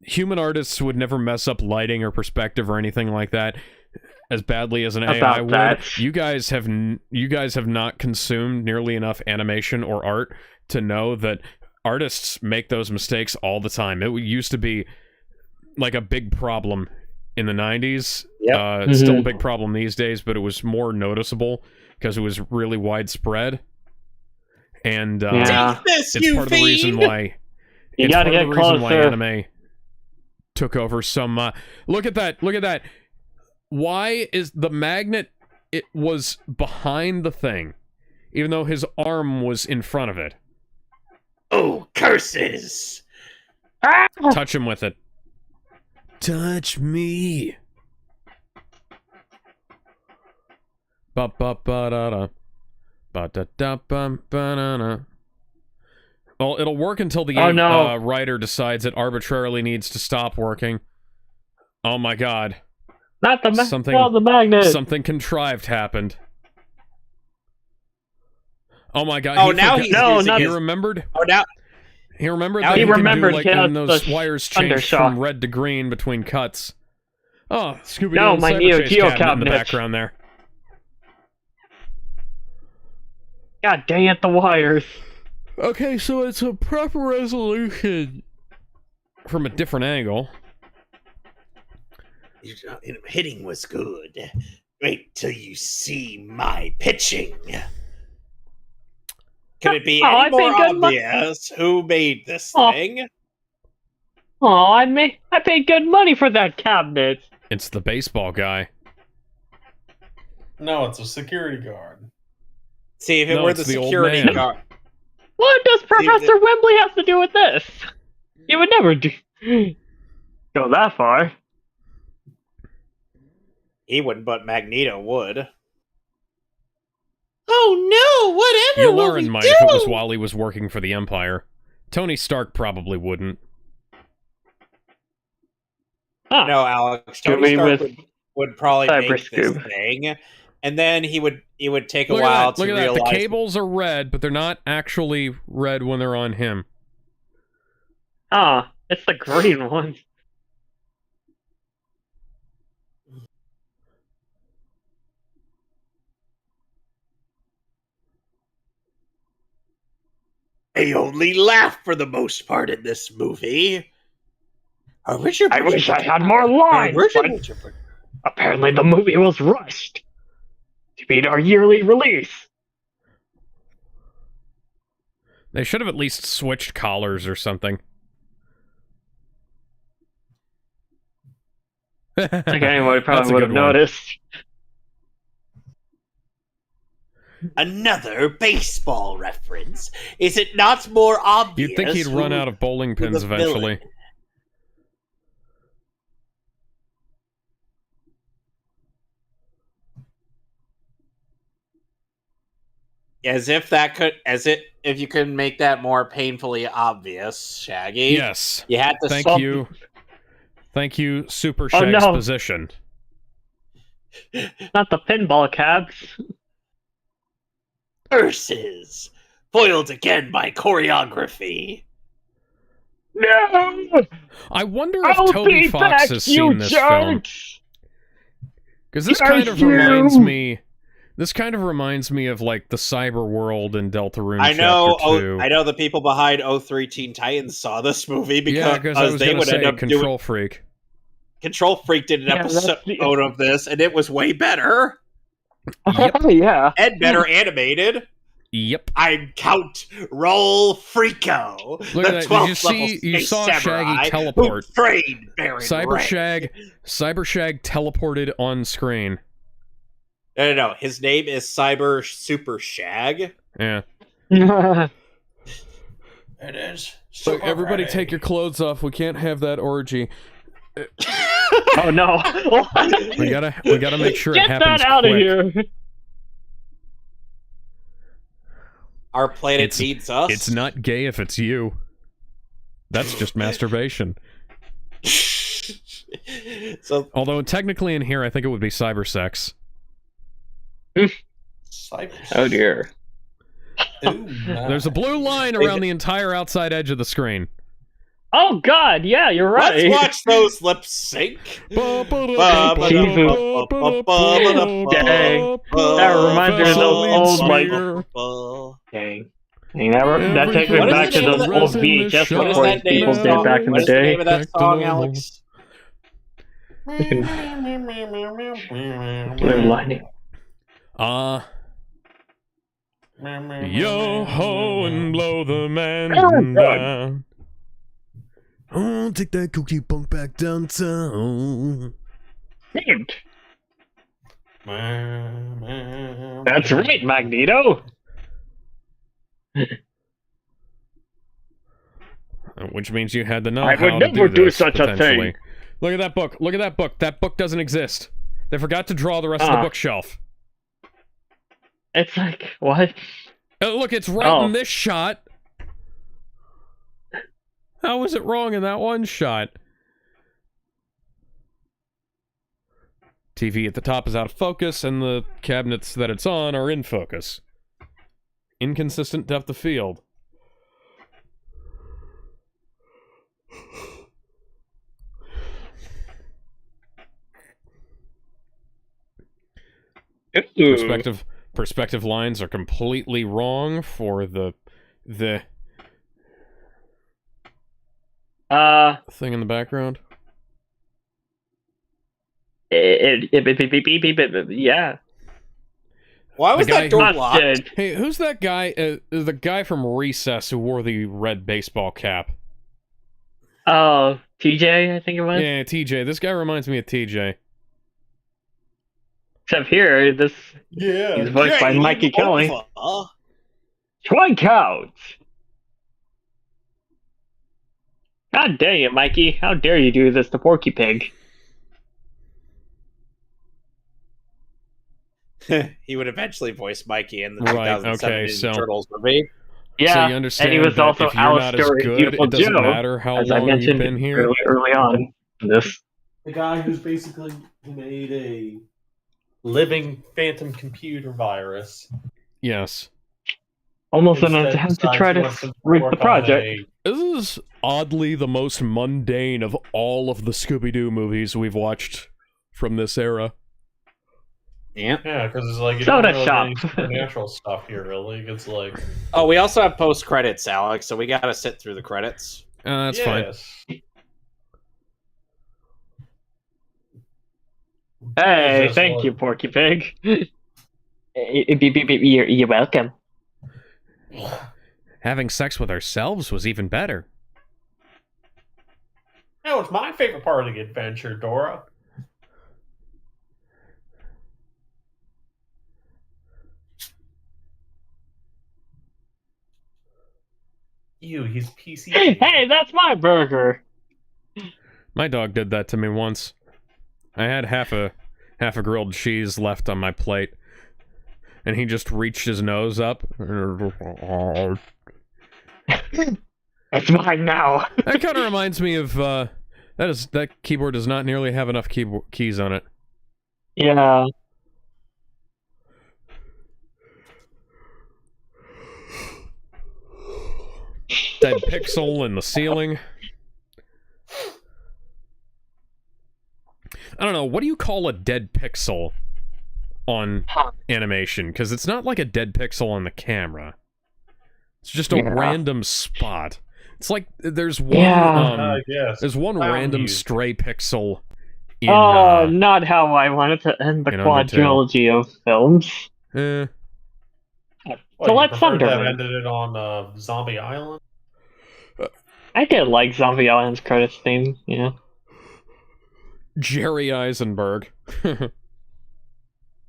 human artists would never mess up lighting or perspective or anything like that as badly as an AI About would. that. You guys have not consumed nearly enough animation or art to know that artists make those mistakes all the time. It used to be like a big problem in the 90s. Yep. It's still a Mhm. big problem these days, but it was more noticeable because it was really widespread. And Yeah. Take this, it's you part of the reason fiend! why You it's gotta part of get the reason why closer. anime took over some look at that. Why is the magnet, it was behind the thing even though his arm was in front of it? Oh, curses! Touch him with it. Touch me. Ba ba ba da da. Ba da da bum ba na na. Well, it'll work until the Oh, no. writer decides it arbitrarily needs to stop working. Oh my god. Not the Something- the magnet. Something contrived happened. Oh my god. Oh, he now forgot- he's No, using not- He his... remembered? Oh, now... He remembered Now that he he remembered can he do, like, has when those the wires change Thundershock. from red to green between cuts. Oh, Scooby-Doo No, and my Cyber Neo Chase Geo cabinet in the cabinet. background there. God dang it, the wires. Okay, so it's a proper resolution from a different angle. Hitting was good. Wait till you see my pitching. Could it be Oh, I any more think good obvious who made this Oh. thing? Oh, I paid good money for that cabinet. It's the baseball guy. No, it's a security guard. See, if it No, were it's the the old security man. guard... What does Professor Wembley have to do with this? He would never go that far. He wouldn't, but Magneto would. Oh no! Whatever will we Yularen might do? if it was while he was working for the Empire. Tony Stark probably wouldn't. Huh. No, Alex. Do Tony we Stark with would probably Cyber make this Scoob. thing, and then he would take a Look while at that. to Look at that. realize. The cables are red, but they're not actually red when they're on him. Ah, it's the green one. They only laugh for the most part in this movie. I wish I had more lines, but apparently the movie was rushed to meet our yearly release. They should have at least switched collars or something. Like anybody That's probably a would have good one. noticed. Another baseball reference. Is it not more obvious? You'd think he'd run out of bowling who pins the eventually. villain? If you could make that more painfully obvious, Shaggy. Yes. You had to Thank you. Thank you, Super Oh, Shag's no. position. Not the pinball cabs. Versus foiled again by choreography. No! I wonder if I'll Toby be Fox back, has you seen this film. jerks! Because this Yes, kind of you! reminds me... This kind of reminds me of, like, the cyber world in Deltarune I know. Chapter 2. I know the people behind 03 Teen Titans saw this movie Yeah, because I was they gonna would say end up Control doing. Freak. Control Freak did an Yeah, that's episode the- of this, and it was way better Yep. Yeah. and better animated. Yep. I'm Count Roll Freako, Look the at that. Did 12th you level see? You space saw samurai Shaggy teleport. who trained Baron Ray. Cyber Shag teleported on screen. No. His name is Cyber Super Shag. Yeah. It is. So everybody take your clothes off. We can't have that orgy. Oh no! We gotta make sure Get it happens that out of quick. here! Our planet needs us. It's not gay if it's you. That's just masturbation. So Although technically in here, I think it would be cyber sex. Cyber. Oh dear. Ooh, There's a blue line around the entire outside edge of the screen. Oh god, yeah, you're right. let's watch those lips sync. Dang. That reminds me of those old, like... Dang. Dang, that takes me What is back the to name of those that- old VHS What is recordings that name people of did song? back in What the is the day. name of that song, Alex? Blue Lightning. Yo ho and blow the man Oh, God. down. Oh, take that cookie punk back downtown. Dude, that's right, Magneto. Which means you had to know I how would to never do this, such a potentially. thing. Look at that book. Look at that book. That book doesn't exist. They forgot to draw the rest of the bookshelf. It's like, what? Look, it's right in this shot. How was it wrong in that one shot? TV at the top is out of focus, and the cabinets that it's on are in focus. Inconsistent depth of field. Perspective lines are completely wrong for the thing in the background. Yeah. Why was that door locked? Hey, who's that guy? The guy from Recess who wore the red baseball cap. Oh, TJ, I think it was. Yeah, TJ. This guy reminds me of TJ. Except here, he's voiced by Mikey Kelly. Strike out! God dang it, Mikey. How dare you do this to Porky Pig? He would eventually voice Mikey in the Right, 2007 okay, Ninja so- Turtles movie. Yeah, So you understand and he was that also if you're not as Alistair in good, Beautiful it doesn't Joe, matter how as I long you've mentioned been here. early on in this. The guy who's basically made a living phantom computer virus. Yes. Almost an Instead attempt to decides try he to wants to rig the work on project. This is oddly the most mundane of all of the Scooby-Doo movies we've watched from this era. Yeah. Yeah, because it's like you Soda don't really shop. get any supernatural stuff here, really. It's like Oh, we also have post credits, Alex. So we gotta sit through the credits. That's fine. yes. Hey, It's just thank like- you, Porky Pig. You're welcome. Having sex with ourselves was even better. That was my favorite part of the adventure, Dora. Ew, he's PC. Hey, that's my burger. My dog did that to me once. I had half a grilled cheese left on my plate, and he just reached his nose up. It's mine now. That kind of reminds me of that keyboard does not nearly have enough keys on it. Yeah. Dead pixel in the ceiling. I don't know, what do you call a dead pixel on animation? Because it's not like a dead pixel on the camera. It's just a random spot. It's like there's one yes. there's one Found random you. stray pixel in Not how I wanted to end the in Undertale. quadrilogy of films. What, So you let's prefer to have Thunderman. ended it on Zombie Island? I did like Zombie Island's credits theme, yeah. Jerry Eisenberg.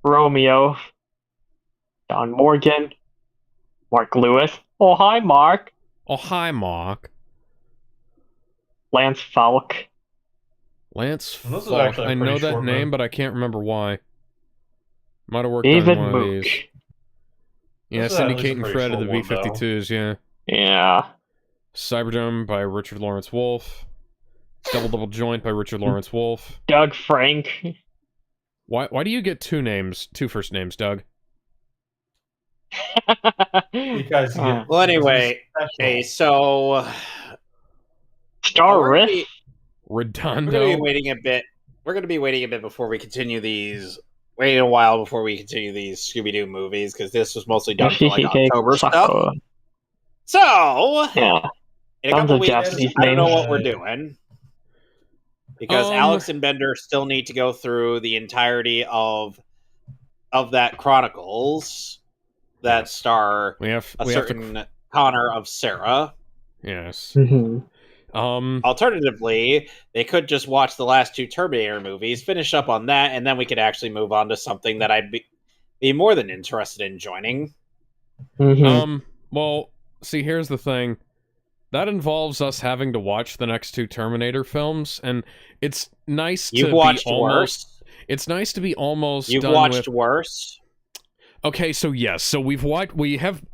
Romeo. Don Morgan. Mark Lewis. Oh, hi, Mark. Oh, hi, Mark. Lance Falk. Lance Well, this is Falk. actually a I know pretty that short name, movie. but I can't remember why. Might have worked David on one of Mook. these. Yeah, This is at least a Syndicate and pretty Fred of the short one, B-52s, yeah. Yeah. Cyberdome by Richard Lawrence Wolfe. Double Joint by Richard Lawrence Wolfe. Doug Frank. Why do you get two first names, Doug? Because you get Well, anyway, special. okay, so Star we're gonna Riff. be- we're Redondo. gonna be waiting a bit. We're gonna be waiting a bit before we continue these. Waiting a while before we continue these Scooby-Doo movies because this was mostly done for like October stuff. So Yeah. in a Tons couple of weeks, Japanese I don't know names. what we're doing because Alex and Bender still need to go through the entirety of that Chronicles that star We have a to certain Connor of Sarah. yes. Mhm. Alternatively, they could just watch the last two Terminator movies, finish up on that, and then we could actually move on to something that I'd be more than interested in joining. Mhm. Well, see, here's the thing. That involves us having to watch the next two Terminator films, and it's nice You've to watched be almost. worse. It's nice to be almost. You've done watched with... worse. Okay, so yes, so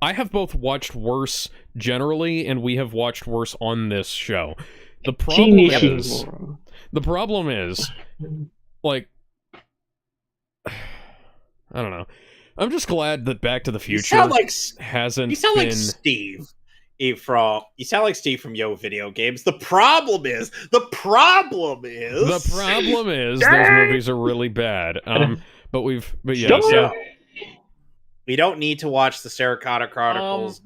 I have both watched worse generally, and we have watched worse on this show. The problem is, like, I don't know. I'm just glad that Back to the Future hasn't. You sound been... like Steve. You sound like Steve from Yo Video Games. The problem is those movies are really bad. But yes, yeah. We don't need to watch the Sarah Connor Chronicles.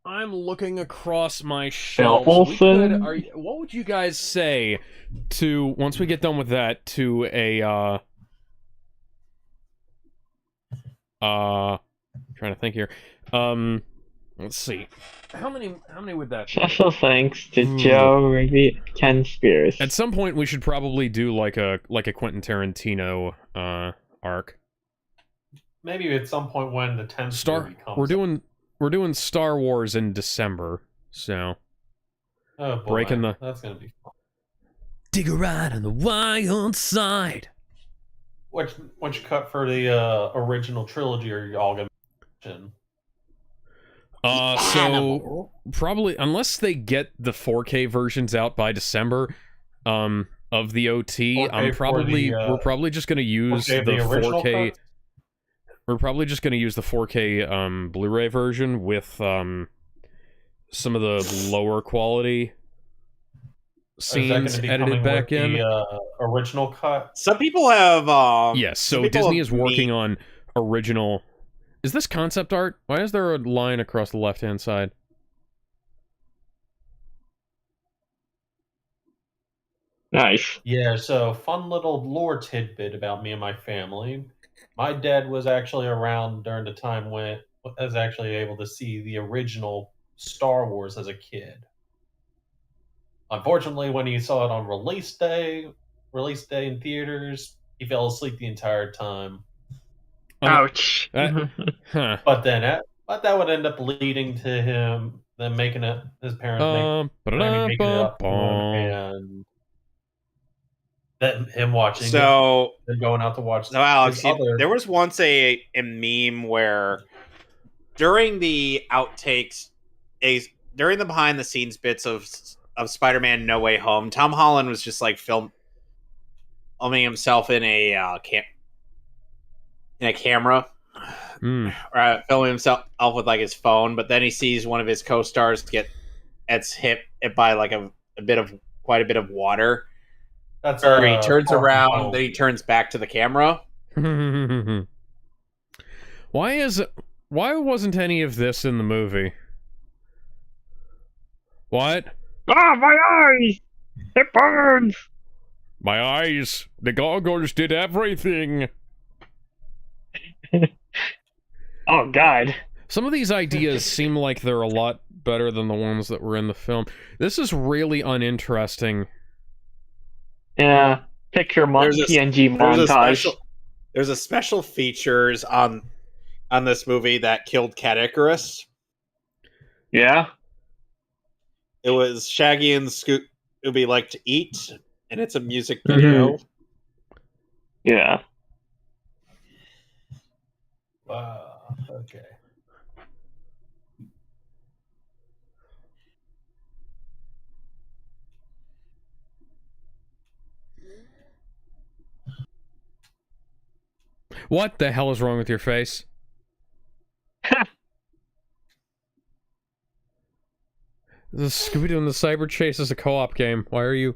I'm looking across my shelves. What would you guys say to once we get done with that to a trying to think here. Let's see. How many would that be? Special thanks to Joe, Ruby, Ken Spears. At some point we should probably do like a Quentin Tarantino arc. Maybe at some point when the 10th movie comes we're doing Star Wars in December, so oh boy, that's gonna be fun. dig a ride on the wild side. Which cut for the original trilogy are y'all gonna mention? So probably unless they get the 4K versions out by December, of the OT, 4K for the, we're probably just gonna use 4K the of the original 4K. cut? We're probably just gonna use the 4K Blu-ray version with some of the lower quality Is that scenes gonna be edited coming back with in. the original cut? Some people have. Yes, some so people Disney have is working on original. Is this concept art? Why is there a line across the left-hand side? Nice. Yeah, so fun little lore tidbit about me and my family. My dad was actually around during the time when I was actually able to see the original Star Wars as a kid. Unfortunately, when he saw it on release day in theaters, he fell asleep the entire time. Ouch. Huh. But that would end up leading to him then making it his parents making it up to him, and then him watching it So, and going out to watch no, Alex, his other. there was once a meme where during the outtakes, during the behind the scenes bits of Spider-Man No Way Home, Tom Holland was just like filming himself in a camera, or filming himself with like his phone. But then he sees one of his co-stars get hit by like quite a bit of water. That's or he turns Far From around, Home. then he turns back to the camera. Why wasn't any of this in the movie? What? Ah, my eyes! It burns! My eyes! The goggles did everything! Oh, God. Some of these ideas seem like they're a lot better than the ones that were in the film. This is really uninteresting. Yeah. Picture PNG montage. There's a special features on this movie that killed Cat Icarus. Yeah? It was Shaggy and Scooby Like to Eat, and it's a music video. Yeah. Wow. Okay. What the hell is wrong with your face? The Scooby-Doo and the Cyber Chase is a co-op game. Why are you...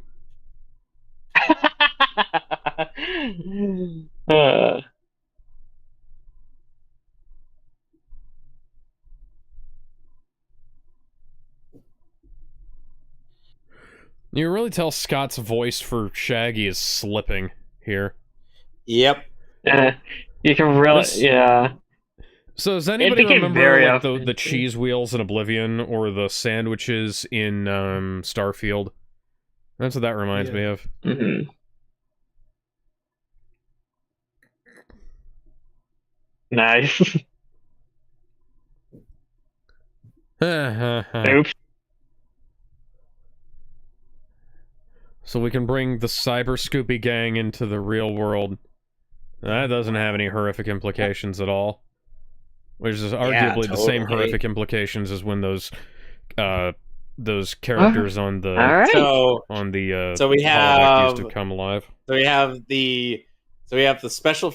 You really tell Scott's voice for Shaggy is slipping here. Yep. You can really... Yeah. So does anybody became remember very like the cheese wheels in Oblivion or the sandwiches in Starfield? That's what that reminds me of. Mm-hmm. Nice. Oops. So we can bring the Cyber Scooby gang into the real world. That doesn't have any horrific implications at all. Which is arguably the same horrific implications as when those characters on the so we have used to come alive. So we have the special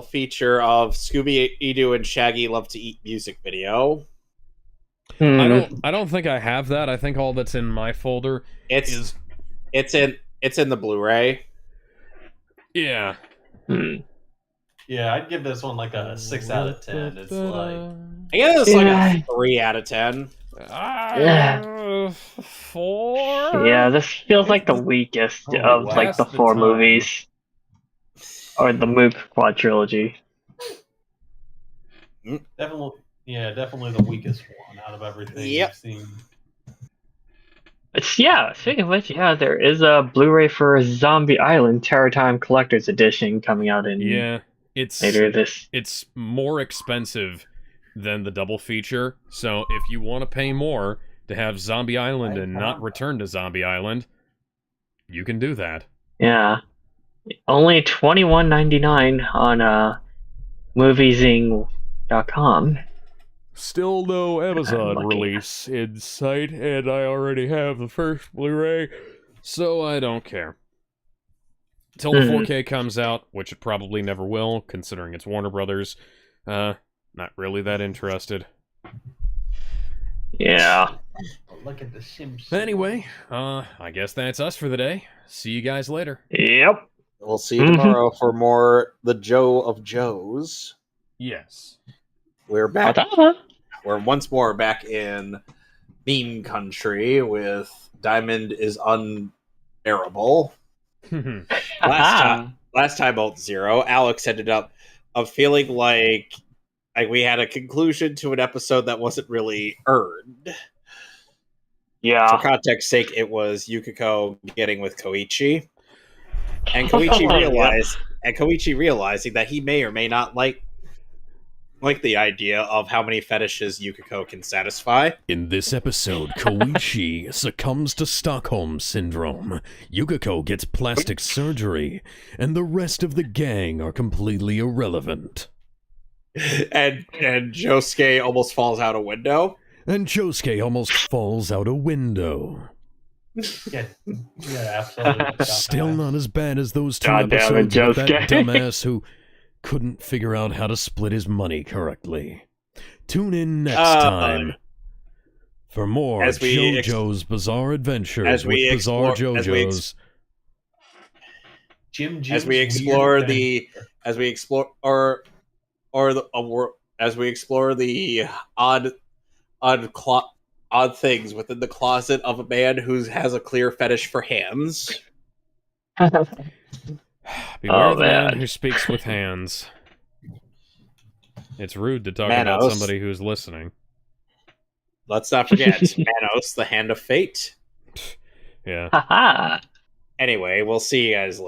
feature of Scooby-Doo and Shaggy Love to Eat music video. I don't think I have that. I think all that's in my folder it's in the Blu-ray. Yeah. Yeah, I'd give this one like a 6 out of 10. It's like I guess it's like a 3 out of 10. 4. Yeah, this feels like the weakest of like the 4 movies, or the Mook quadrilogy. Definitely the weakest one out of everything you've seen. Speaking of which, there is a Blu-ray for Zombie Island Terror Time Collector's Edition coming out in later this. It's more expensive than the double feature, so if you want to pay more to have Zombie Island and not return to Zombie Island, you can do that. Yeah. Only $21.99 on moviesing.com. Still no Amazon lucky. release in sight, and I already have the first Blu-ray, so I don't care. Until the 4K comes out, which it probably never will, considering it's Warner Brothers, not really that interested. Yeah. Look at the Simpsons. Anyway, I guess that's us for the day. See you guys later. Yep. We'll see you tomorrow for more The Joe of Joes. Yes. We're back. Ta-ta. We're once more back in meme country with Diamond is Unbearable. Last time Alt Zero, Alex ended up feeling like we had a conclusion to an episode that wasn't really earned. Yeah. For context sake, it was Yukiko getting with Koichi, and Koichi realizing that he may or may not like the idea of how many fetishes Yukiko can satisfy. In this episode, Koichi succumbs to Stockholm Syndrome, Yukiko gets plastic surgery, and the rest of the gang are completely irrelevant. And Josuke almost falls out a window. And Josuke almost falls out a window. Yeah, absolutely. Still not as bad as those two God damn it, episodes with that Josuke. dumbass who couldn't figure out how to split his money correctly. Tune in next time for more JoJo's Bizarre Adventures with Bizarre JoJo's. As we explore the odd things within the closet of a man who has a clear fetish for hands. Beware the man who speaks with hands. It's rude to talk about somebody who's listening. Let's not forget Manos, the Hand of Fate. Yeah. Anyway, we'll see you guys later.